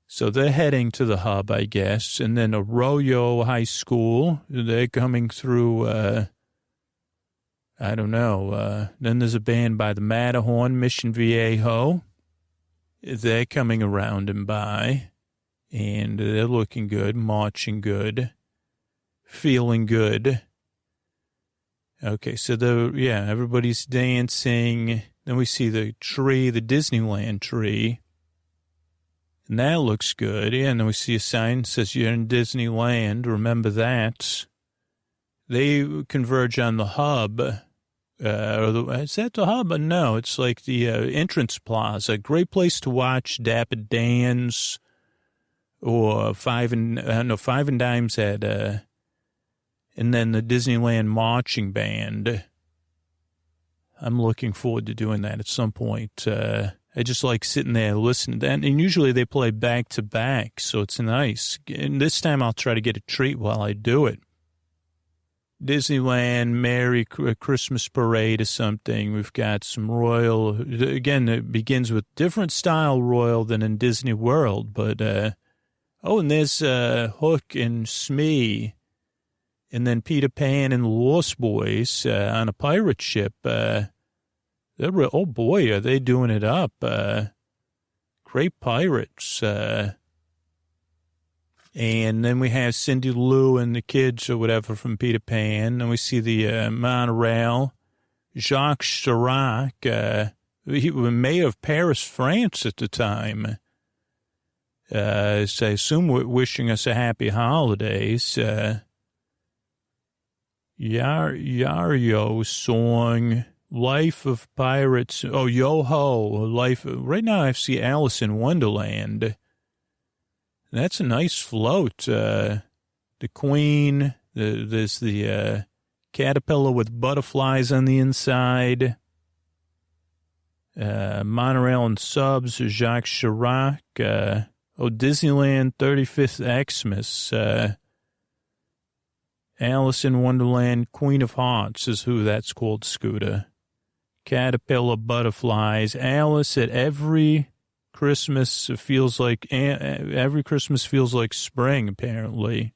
B: So they're heading to the hub, I guess. And then Arroyo High School, they're coming through, I don't know. Then there's a band by the Matterhorn, Mission Viejo. They're coming around and by. And they're looking good, marching good, feeling good. Okay, so everybody's dancing. Then we see the tree, the Disneyland tree. And that looks good. Yeah, and then we see a sign that says you're in Disneyland. Remember that. They converge on the hub. Is that the hub? No, it's like the entrance plaza. Great place to watch Dapper Dan's or Five and Dimes had, and then the Disneyland Marching Band. I'm looking forward to doing that at some point. I just like sitting there listening to that. And usually they play back to back, so it's nice. And this time I'll try to get a treat while I do it. Disneyland Merry Christmas Parade or something. We've got some Royal. Again, it begins with different style Royal than in Disney World. But, and there's Hook and Smee. And then Peter Pan and the Lost Boys on a pirate ship. Oh, boy, are they doing it up. Great pirates. And then we have Cindy Lou and the kids or whatever from Peter Pan. And we see the monorail. Jacques Chirac, he was mayor of Paris, France at the time. So I assume we're wishing us a happy holidays. Yario song, Life of Pirates. Oh, Yo-Ho, Life. Right now I see Alice in Wonderland. That's a nice float. The Queen, there's the caterpillar with butterflies on the inside. Monorail and subs, Jacques Chirac. Disneyland 35th Xmas. Alice in Wonderland, Queen of Hearts is who that's called, Scooter. Caterpillar, butterflies. Alice at every Christmas feels like spring, apparently.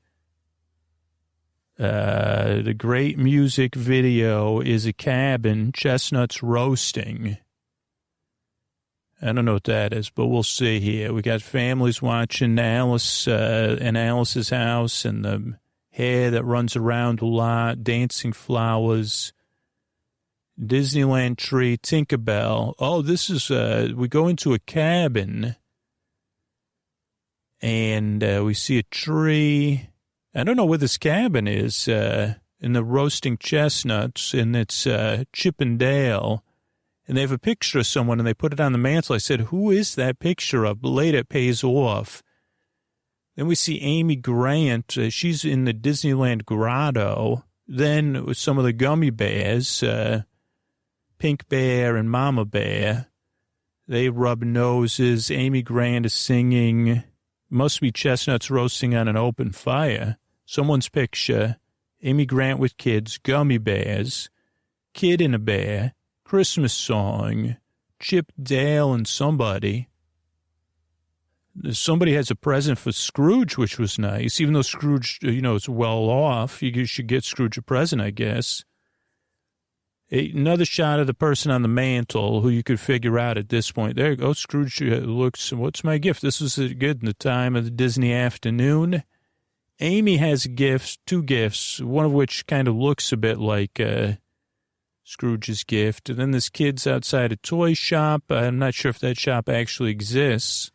B: The great music video is a cabin, chestnuts roasting. I don't know what that is, but we'll see here. We got families watching Alice in Alice's house and the hair that runs around a lot, dancing flowers. Disneyland tree, Tinkerbell. Oh, this is, we go into a cabin and we see a tree. I don't know where this cabin is, in the roasting chestnuts, and it's Chip and Dale. And they have a picture of someone and they put it on the mantle. I said, who is that picture of? But later it pays off. Then we see Amy Grant. She's in the Disneyland grotto. Then with some of the gummy bears, Pink Bear and Mama Bear, they rub noses. Amy Grant is singing. Must be chestnuts roasting on an open fire. Someone's picture. Amy Grant with kids, gummy bears, kid and a bear, Christmas song, Chip, Dale, and somebody. Somebody has a present for Scrooge, which was nice. Even though Scrooge, is well off, you should get Scrooge a present, I guess. Another shot of the person on the mantle who you could figure out at this point. There you go. Scrooge looks, what's my gift? This was good in the time of the Disney afternoon. Amy has gifts, two gifts, one of which kind of looks a bit like Scrooge's gift. And then there's kids outside a toy shop. I'm not sure if that shop actually exists.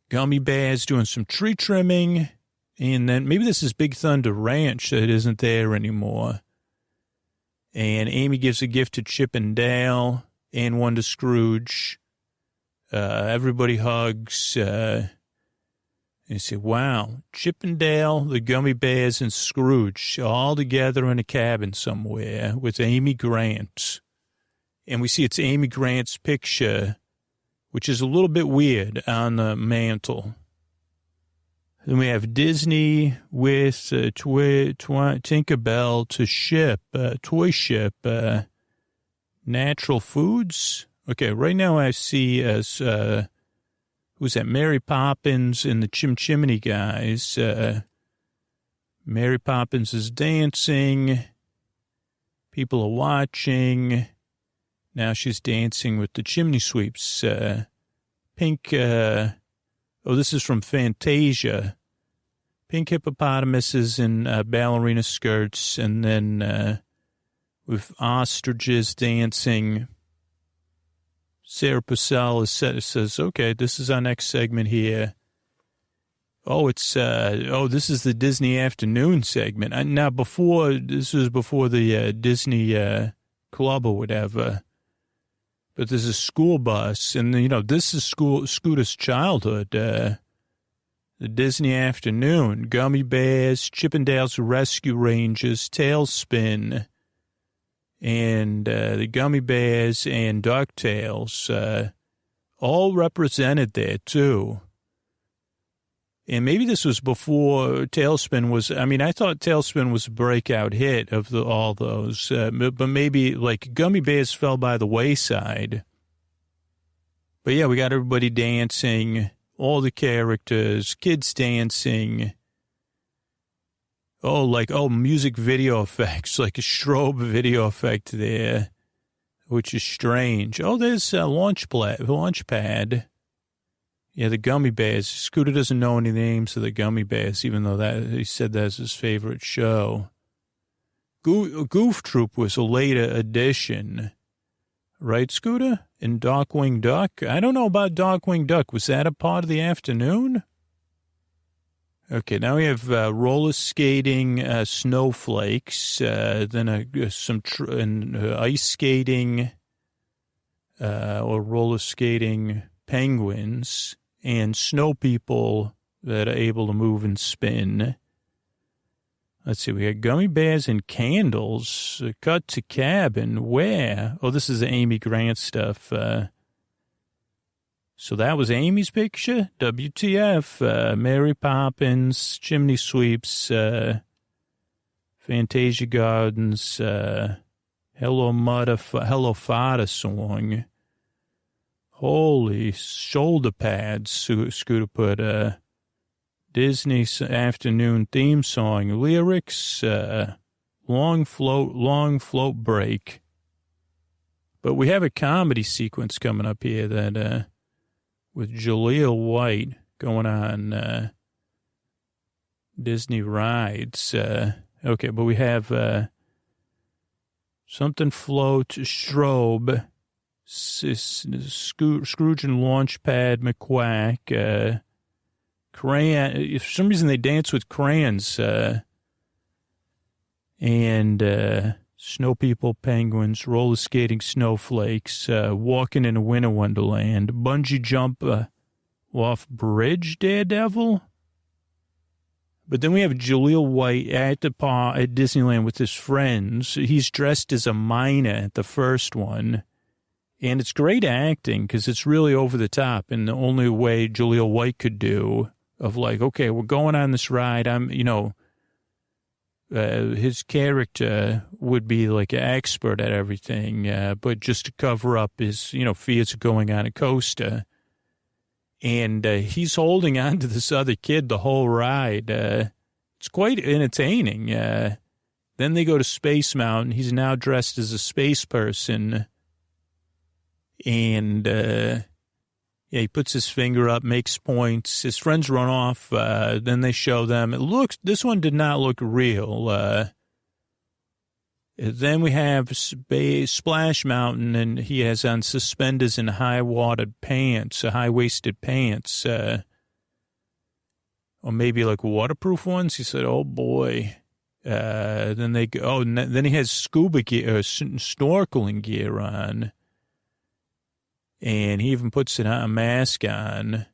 B: Gummy Bears doing some tree trimming. And then maybe this is Big Thunder Ranch that isn't there anymore. And Amy gives a gift to Chip and Dale and one to Scrooge. Everybody hugs. And you say, wow, Chip and Dale, the Gummy Bears, and Scrooge all together in a cabin somewhere with Amy Grant. And we see it's Amy Grant's picture, which is a little bit weird, on the mantle. Then we have Disney with Tinkerbell to ship, toy ship, natural foods. Okay, right now I see as, who's that? Mary Poppins and the Chimney guys. Mary Poppins is dancing. People are watching. Now she's dancing with the chimney sweeps. Pink, this is from Fantasia. Pink hippopotamuses in ballerina skirts, and then with ostriches dancing. Sarah Purcell says, okay, this is our next segment here. Oh, this is the Disney afternoon segment. This was before the Disney Club or whatever. But there's a school bus, and, this is Scooter's childhood. the Disney Afternoon, Gummy Bears, Chippendales Rescue Rangers, Tailspin, and the Gummy Bears and DuckTales, all represented there, too. And maybe this was before Tailspin was, I mean, I thought Tailspin was a breakout hit of all those, but maybe, like, Gummy Bears fell by the wayside. But, yeah, we got everybody dancing, all the characters, kids dancing. Music video effects, like a strobe video effect there, which is strange. Oh, there's a launch pad. Yeah, the Gummy Bears. Scooter doesn't know any names of the Gummy Bears, even though he said that's his favorite show. Goof Troop was a later addition. Right, Scooter? And Darkwing Duck? I don't know about Darkwing Duck. Was that a part of the afternoon? Okay, now we have roller skating snowflakes, then ice skating or roller skating penguins, and snow people that are able to move and spin. Let's see, we got Gummy Bears and Candles, cut to cabin, where? Oh, this is the Amy Grant stuff. So that was Amy's picture? WTF, Mary Poppins, Chimney Sweeps, Fantasia Gardens, Hello Fada song. Holy shoulder pads, Scooter put, Disney's afternoon theme song, lyrics, long float break. But we have a comedy sequence coming up here that, with Jaleel White going on Disney rides. Okay, but we have something float, strobe, Scrooge and Launchpad McQuack, crayon. For some reason they dance with crayons, and snow people, penguins, roller skating snowflakes, walking in a winter wonderland, bungee jump off bridge Daredevil. But then we have Jaleel White at Disneyland with his friends. He's dressed as a miner at the first one. And it's great acting because it's really over the top in the only way Jaleel White could do of like, okay, we're going on this ride. His character would be like an expert at everything, but just to cover up his, fears of going on a coaster. And he's holding on to this other kid the whole ride. It's quite entertaining. Then they go to Space Mountain. He's now dressed as a space person. And he puts his finger up, makes points. His friends run off. Then they show them. This one did not look real. Then we have Splash Mountain, and he has on suspenders and high-waisted pants, or maybe like waterproof ones. He said, "Oh boy." Then they go. Oh, and then he has scuba gear, snorkeling gear on. And he even puts a mask on,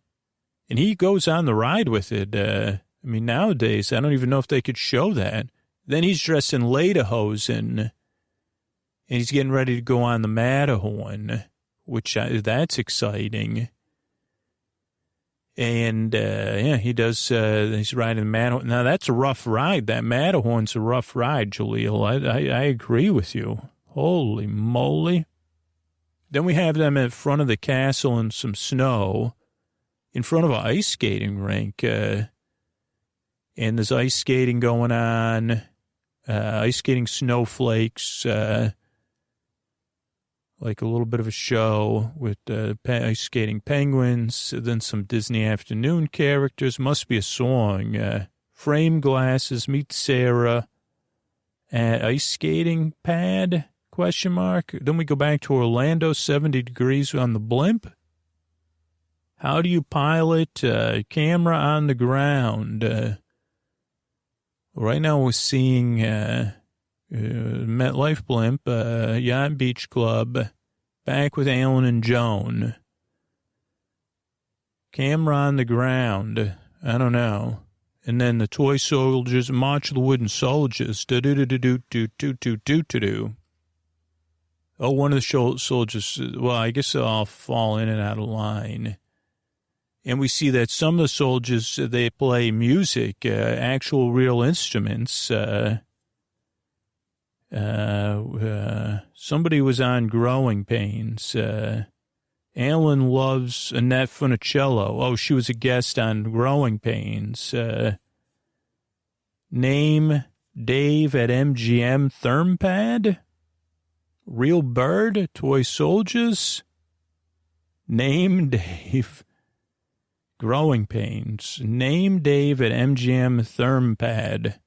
B: and he goes on the ride with it. Nowadays, I don't even know if they could show that. Then he's dressed in lederhosen, and he's getting ready to go on the Matterhorn, that's exciting. And, he does, he's riding the Matterhorn. Now, that's a rough ride. That Matterhorn's a rough ride, Jaleel. I agree with you. Holy moly. Then we have them in front of the castle in some snow, in front of an ice skating rink. And there's ice skating going on, ice skating snowflakes, like a little bit of a show with ice skating penguins, then some Disney afternoon characters. Must be a song. Frame glasses, meet Sarah, ice skating pad. ? Then we go back to Orlando, 70 degrees on the blimp. How do you pilot camera on the ground? Right now we're seeing MetLife blimp, Yacht Beach Club, back with Alan and Joan. Camera on the ground. I don't know. And then the toy soldiers, March of the Wooden Soldiers. Do-do-do-do-do-do-do-do-do-do. Oh, one of the soldiers, well, I guess they'll all fall in and out of line. And we see that some of the soldiers, they play music, actual real instruments. Somebody was on Growing Pains. Alan loves Annette Funicello. Oh, she was a guest on Growing Pains. Name Dave at MGM Thermpad. Real Bird, Toy Soldiers. Name Dave. Growing Pains. Name Dave at MGM Thermpad.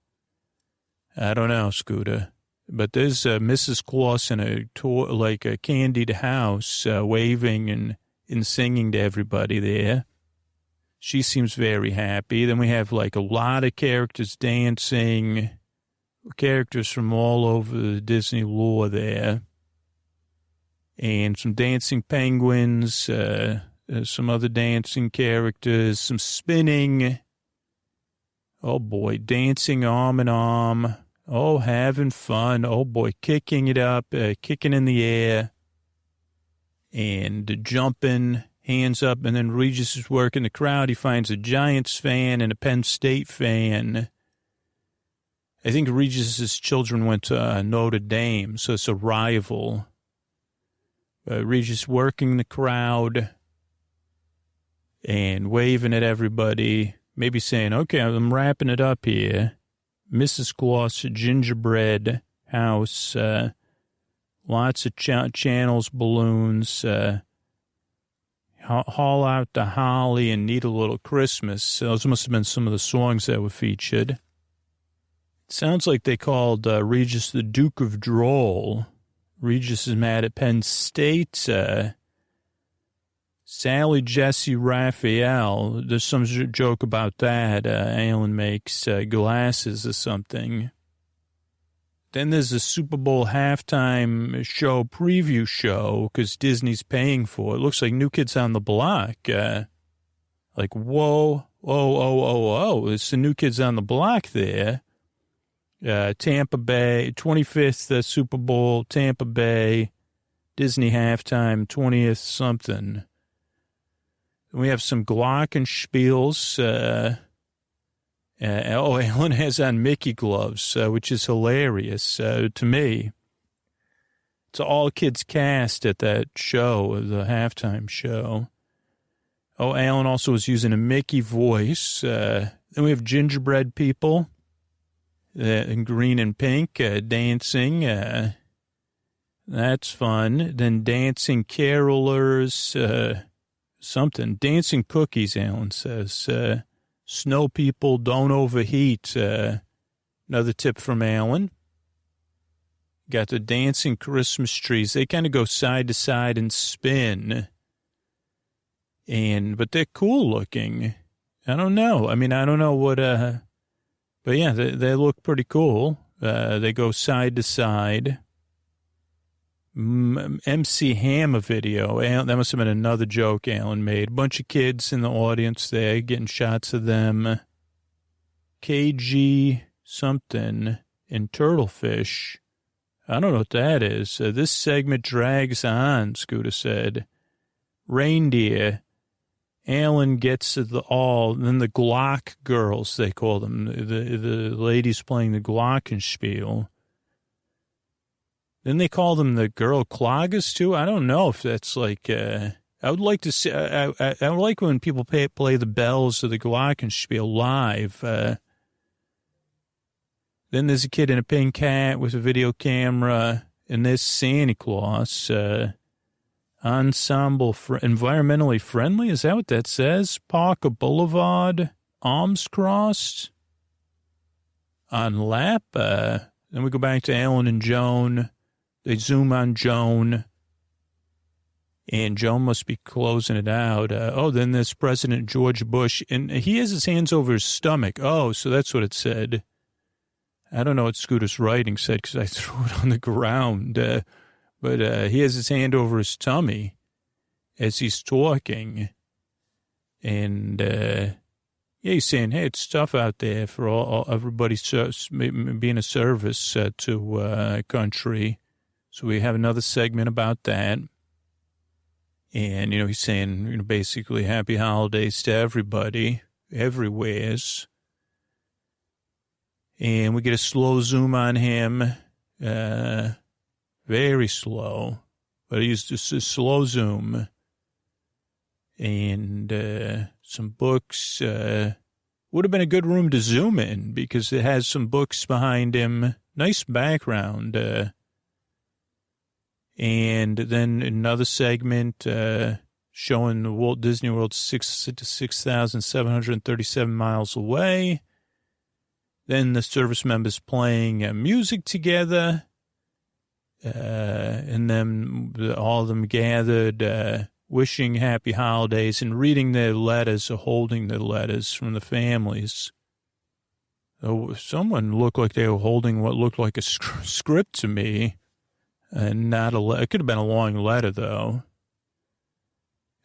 B: I don't know, Scooter. But there's Mrs. Claus in a toy, like a candied house, waving and singing to everybody there. She seems very happy. Then we have like a lot of characters dancing, characters from all over the Disney lore there. And some dancing penguins, some other dancing characters, some spinning. Oh boy, dancing arm in arm. Oh, having fun. Oh, boy, kicking it up, kicking in the air, and jumping, hands up. And then Regis is working the crowd. He finds a Giants fan and a Penn State fan. I think Regis's children went to Notre Dame, so it's a rival. Regis working the crowd and waving at everybody, maybe saying, okay, I'm wrapping it up here. Mrs. Claus gingerbread house, lots of channels, balloons, haul out the holly and need a little Christmas. Those must have been some of the songs that were featured. It sounds like they called Regis the Duke of Droll. Regis is mad at Penn State. Sally, Jesse, Raphael. There's some joke about that. Alan makes glasses or something. Then there's a Super Bowl halftime show, preview show, because Disney's paying for it. Looks like New Kids on the Block. Like, whoa, oh. It's the New Kids on the Block there. Tampa Bay, 25th Super Bowl, Tampa Bay, Disney halftime, 20th something. We have some glockenspiels. Alan has on Mickey gloves, which is hilarious to me. It's an all-kids cast at that show, the halftime show. Oh, Alan also was using a Mickey voice. Then we have gingerbread people in green and pink dancing. That's fun. Then dancing carolers. Something. Dancing cookies, Alan says. Snow people don't overheat. Another tip from Alan. Got the dancing Christmas trees. They kind of go side to side and spin. But they're cool looking. I don't know. I mean, I don't know what, but yeah, they look pretty cool. They go side to side. MC Hammer video. That must have been another joke Alan made. A bunch of kids in the audience there getting shots of them. KG something in Turtlefish. I don't know what that is. This segment drags on, Scooter said. Reindeer. Alan gets to the all. Then the Glock girls, they call them. The ladies playing the Glockenspiel. Then they call them the girl cloggers too. I don't know if that's like. I would like to see. I would like when people play the bells of the Glockenspiel live. Then there's a kid in a pink hat with a video camera, and there's Santa Claus. Ensemble environmentally friendly. Is that what that says? Parker Boulevard, arms crossed. On lap. Then we go back to Alan and Joan. They zoom on Joan, and Joan must be closing it out. Then there's President George Bush, and he has his hands over his stomach. Oh, so that's what it said. I don't know what Scooter's writing said because I threw it on the ground. But he has his hand over his tummy as he's talking. And, Yeah, he's saying, hey, it's tough out there for everybody being a service to country. So we have another segment about that. And, he's saying, basically happy holidays to everybody, everywheres. And we get a slow zoom on him, very slow, but he's just a slow zoom. And some books. Would have been a good room to zoom in because it has some books behind him. Nice background. And then another segment showing the Walt Disney World 6,737 miles away. Then the service members playing music together. And then all of them gathered, wishing happy holidays and reading their letters or holding their letters from the families. Someone looked like they were holding what looked like a script to me. And not it could have been a long letter, though.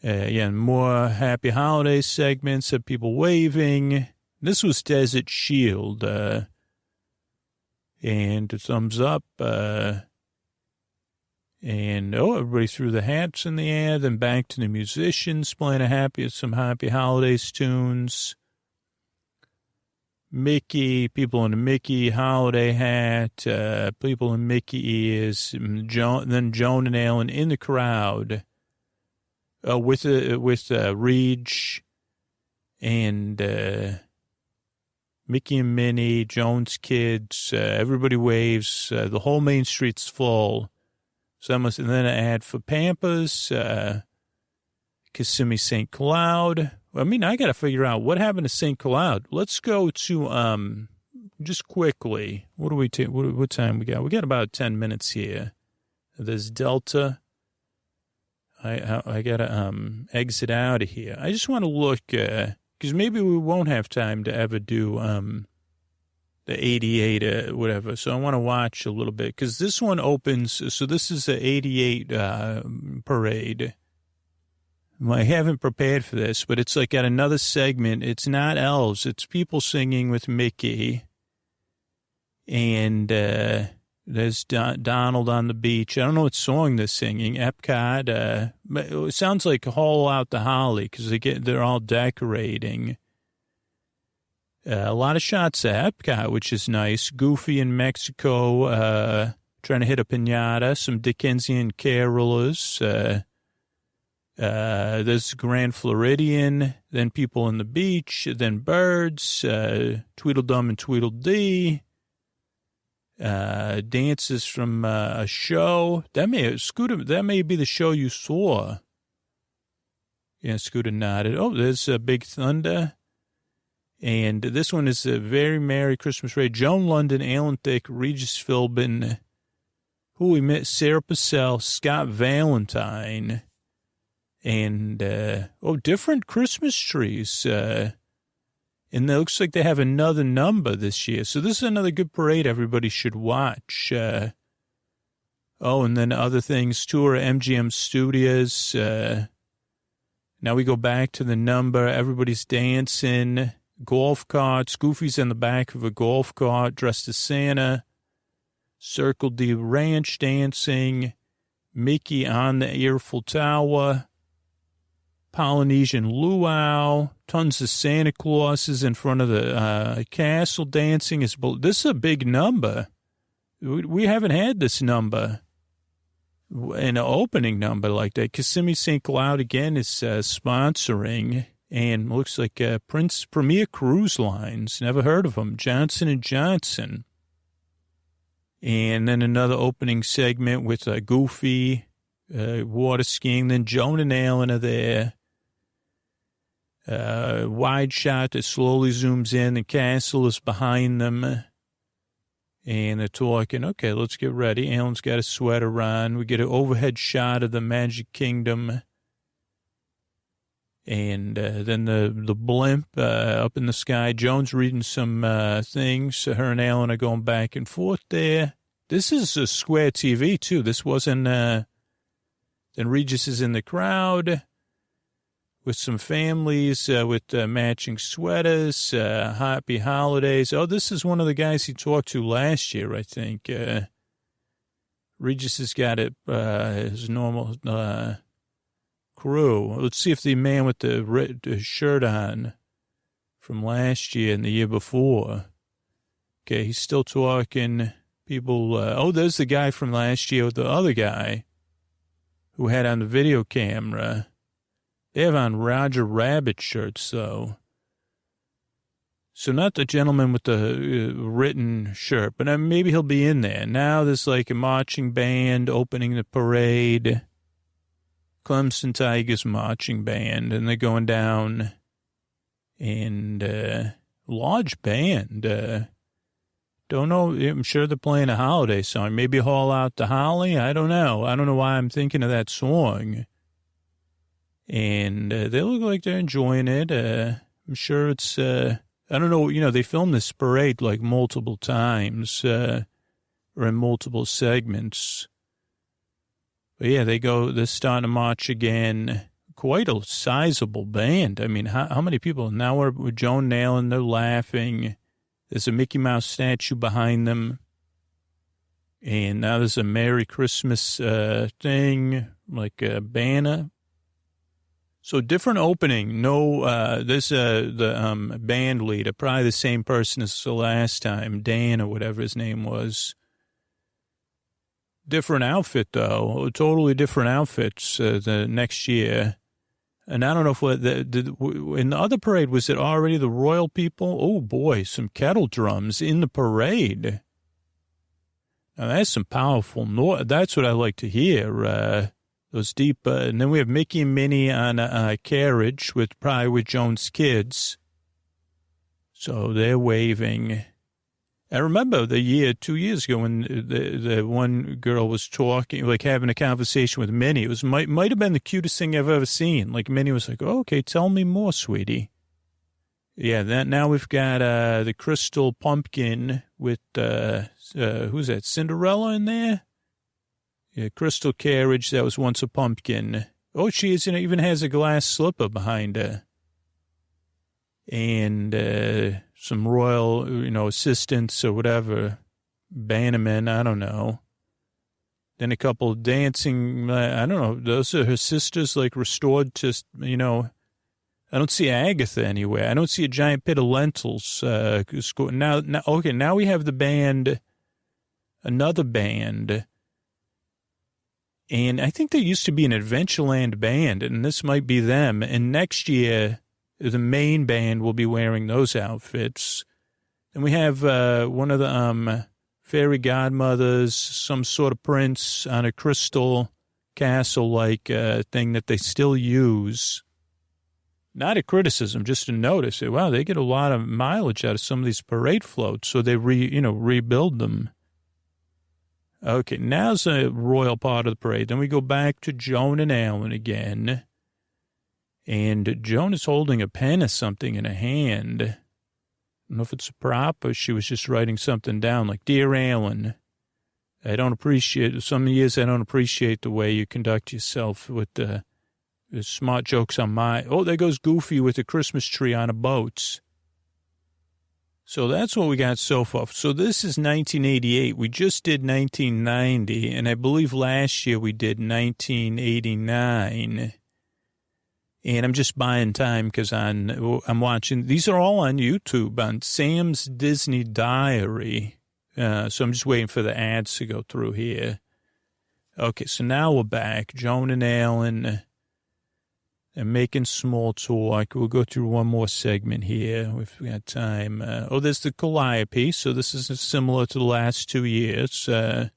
B: And more happy holidays segments of people waving. This was Desert Shield. And a thumbs up. And, everybody threw the hats in the air. Then back to the musicians playing some happy holidays tunes. Mickey, people in a Mickey holiday hat, people in Mickey ears, then Joan and Alan in the crowd with Reach and Mickey and Minnie, Joan's kids, everybody waves, the whole main street's full. And then an ad for Pampers, Kissimmee St. Cloud. I mean, I got to figure out what happened to St. Cloud. Let's go to, just quickly, what time we got? We got about 10 minutes here. There's Delta. I got to exit out of here. I just want to look, because maybe we won't have time to ever do the 88 whatever. So I want to watch a little bit, because this one opens, so this is the 88 parade. I haven't prepared for this, but it's like got another segment. It's not elves. It's people singing with Mickey. And there's Donald on the beach. I don't know what song they're singing. Epcot. It sounds like Haul Out the Holly because they're all decorating. A lot of shots at Epcot, which is nice. Goofy in Mexico trying to hit a piñata. Some Dickensian carolers. There's Grand Floridian, then people on the beach, then birds, Tweedledum and Tweedledee, dances from a show. That may be the show you saw. Yeah, Scooter nodded. Oh, there's Big Thunder. And this one is a very Merry Christmas Parade. Joan London, Alan Thicke, Regis Philbin, who we met, Sarah Purcell, Scott Valentine. And, different Christmas trees. And it looks like they have another number this year. So this is another good parade everybody should watch. And then other things, tour MGM Studios. Now we go back to the number. Everybody's dancing. Golf carts. Goofy's in the back of a golf cart dressed as Santa. Circle D Ranch dancing. Mickey on the Eiffel Tower. Polynesian luau, tons of Santa Clauses in front of the castle dancing. This is a big number. We haven't had this number, an opening number like that. Kissimmee St. Cloud, again, is sponsoring, and looks like Premier Cruise Lines. Never heard of them. Johnson & Johnson. And then another opening segment with Goofy, water skiing. Then Joan and Alan are there. Wide shot that slowly zooms in. The castle is behind them. And they're talking, okay, let's get ready. Alan's got a sweater on. We get an overhead shot of the Magic Kingdom. And then the blimp up in the sky. Joan's reading some things. Her and Alan are going back and forth there. This is a square TV, too. This wasn't... Then Regis is in the crowd with some families with matching sweaters, happy holidays. Oh, this is one of the guys he talked to last year, I think. Regis has got it, his normal crew. Let's see if the man with the red shirt on from last year and the year before. Okay, he's still talking. People, oh, there's the guy from last year with the other guy who had on the video camera. They have on Roger Rabbit shirts, though. So not the gentleman with the written shirt, but maybe he'll be in there. Now there's like a marching band opening the parade. Clemson Tigers marching band, and they're going down. And large band. Don't know. I'm sure they're playing a holiday song. Maybe Haul Out the Holly. I don't know. I don't know why I'm thinking of that song. And they look like they're enjoying it. I'm sure it's, I don't know, they filmed this parade like multiple times, or in multiple segments. But yeah, they're starting to march again. Quite a sizable band. I mean, how many people? Now we're with Joan Nalen, they're laughing. There's a Mickey Mouse statue behind them. And now there's a Merry Christmas thing, like a banner. So different opening. No, there's the band leader, probably the same person as the last time, Dan or whatever his name was. Different outfit, though. Totally different outfits the next year. And I don't know if in the other parade, was it already the royal people? Oh, boy, some kettle drums in the parade. Now, that's some powerful noise. That's what I like to hear. Those deep, and then we have Mickey and Minnie on a carriage probably with Joan's kids. So they're waving. I remember 2 years ago when the one girl was talking, like having a conversation with Minnie. It might have been the cutest thing I've ever seen. Like Minnie was like, oh, okay, tell me more, sweetie. Yeah, now we've got the crystal pumpkin with, who's that, Cinderella in there? Yeah, crystal carriage that was once a pumpkin. Oh, she even has a glass slipper behind her. And some royal, assistants or whatever, bannermen, I don't know. Then a couple dancing, I don't know, those are her sisters, like restored to, I don't see Agatha anywhere. I don't see a giant pit of lentils. Now we have the band, another band. And I think there used to be an Adventureland band, and this might be them. And next year, the main band will be wearing those outfits. And we have one of the fairy godmothers, some sort of prince on a crystal castle-like thing that they still use. Not a criticism, just a notice. Wow, they get a lot of mileage out of some of these parade floats, so they rebuild them. Okay, now's the royal part of the parade. Then we go back to Joan and Alan again. And Joan is holding a pen or something in her hand. I don't know if it's a prop or she was just writing something down, like, Dear Alan, some years I don't appreciate the way you conduct yourself with the smart jokes on oh, there goes Goofy with a Christmas tree on a boat. So that's what we got so far. So this is 1988. We just did 1990, and I believe last year we did 1989. And I'm just buying time because I'm watching. These are all on YouTube on Sam's Disney Diary. So I'm just waiting for the ads to go through here. Okay, so now we're back. Joan and Alan and making small talk. We'll go through one more segment here if we got time. There's the Calliope. So this is similar to the last 2 years. And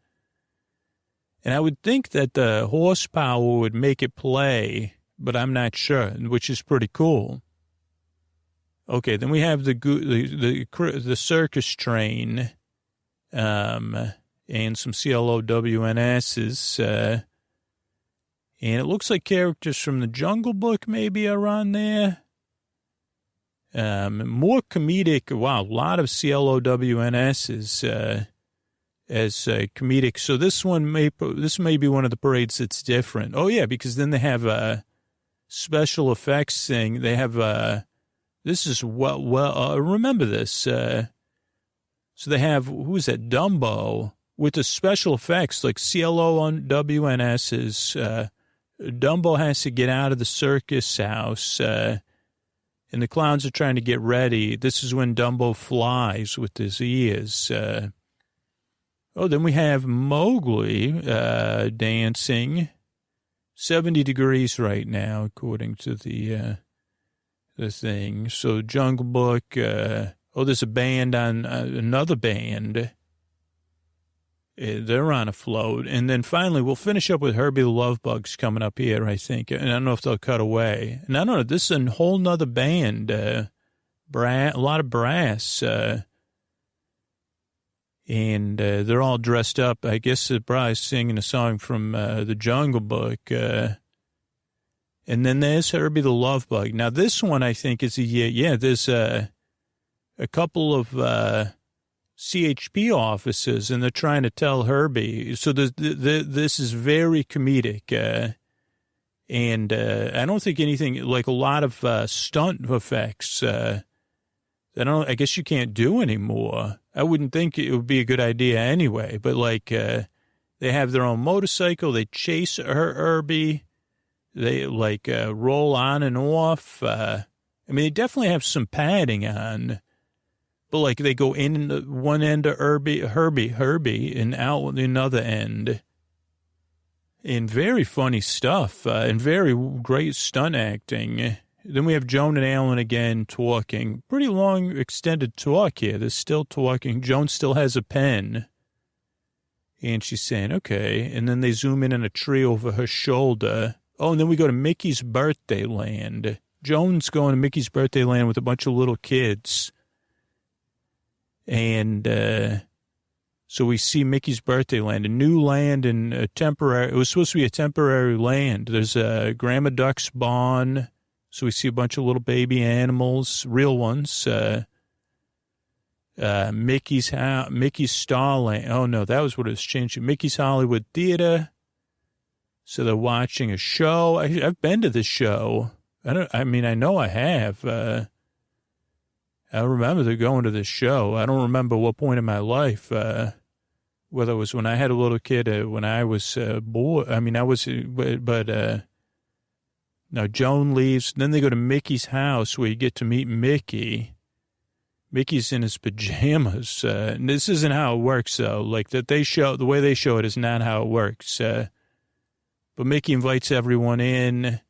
B: I would think that the horsepower would make it play, but I'm not sure, which is pretty cool. Okay, then we have the circus train, and some CLOWNSs, and it looks like characters from the Jungle Book maybe are on there. More comedic. Wow, a lot of CLOWNSs as comedic. So this may be one of the parades that's different. Oh yeah, because then they have special effects thing. They have, this is remember this. So they have, who is that? Dumbo with the special effects like CLO on WNS is, Dumbo has to get out of the circus house, and the clowns are trying to get ready. This is when Dumbo flies with his ears. Then we have Mowgli dancing. 70 degrees right now, according to the thing. So Jungle Book. There's a band on another band. They're on a float. And then finally, we'll finish up with Herbie the Love Bug's coming up here, I think. And I don't know if they'll cut away. And I don't know, this is a whole nother band. A lot of brass. And they're all dressed up. I guess they're probably singing a song from the Jungle Book. And then there's Herbie the Love Bug. Now, this one, I think, is there's a couple of CHP offices, and they're trying to tell Herbie. So this is very comedic. And I don't think anything, like a lot of stunt effects, I guess you can't do anymore. I wouldn't think it would be a good idea anyway, but like they have their own motorcycle. They chase Herbie. They like roll on and off. I mean, they definitely have some padding on. But, like, they go in one end of Herbie, and out the other end. And very funny stuff, and very great stunt acting. Then we have Joan and Alan again talking. Pretty long, extended talk here. They're still talking. Joan still has a pen. And she's saying, okay. And then they zoom in on a tree over her shoulder. Oh, and then we go to Mickey's birthday land. Joan's going to Mickey's birthday land with a bunch of little kids. And so we see Mickey's birthday land, a new land and a temporary, it was supposed to be a temporary land. There's a Grandma Duck's barn. So we see a bunch of little baby animals, real ones. Mickey's Starland. Oh, no, that was what it was changing. Mickey's Hollywood Theater. So they're watching a show. I've been to this show. I know I have. I remember they're going to this show. I don't remember what point in my life, whether it was when I had a little kid, when I was bored. Now Joan leaves. Then they go to Mickey's house where you get to meet Mickey. Mickey's in his pajamas. And this isn't how it works, though. Like that the way they show it is not how it works. But Mickey invites everyone in.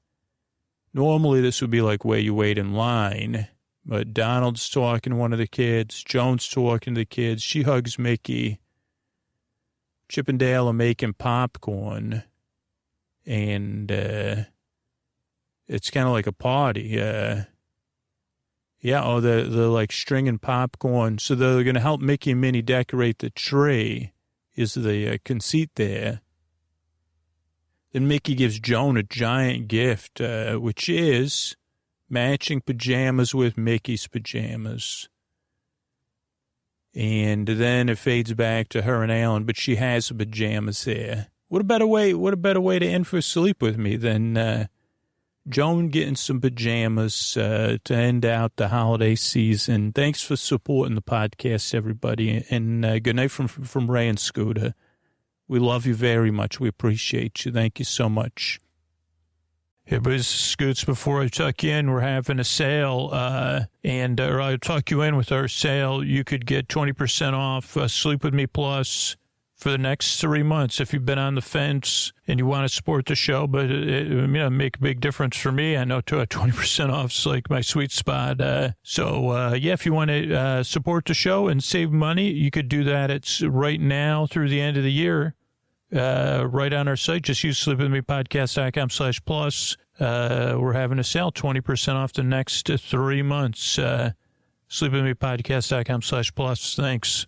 B: Normally this would be like where you wait in line. But Donald's talking to one of the kids. Joan's talking to the kids. She hugs Mickey. Chip and Dale are making popcorn. And it's kind of like a party. They're like stringing popcorn. So they're going to help Mickey and Minnie decorate the tree is the conceit there. Then Mickey gives Joan a giant gift, which is matching pajamas with Mickey's pajamas. And then it fades back to her and Alan, but she has the pajamas there. What a better way to end for sleep with me than Joan getting some pajamas to end out the holiday season. Thanks for supporting the podcast, everybody. And good night from Ray and Scooter. We love you very much. We appreciate you. Thank you so much. Hey, boys, Scoots, before I tuck you in, we're having a sale, or I'll tuck you in with our sale. You could get 20% off Sleep With Me Plus for the next 3 months. If you've been on the fence and you want to support the show, but it make a big difference for me. I know 20% off is like my sweet spot. If you want to support the show and save money, you could do that. It's right now through the end of the year. Right on our site, just use sleepwithmepodcast.com/plus. We're having a sale, 20% off the next 3 months. Sleepwithmepodcast.com/plus. Thanks.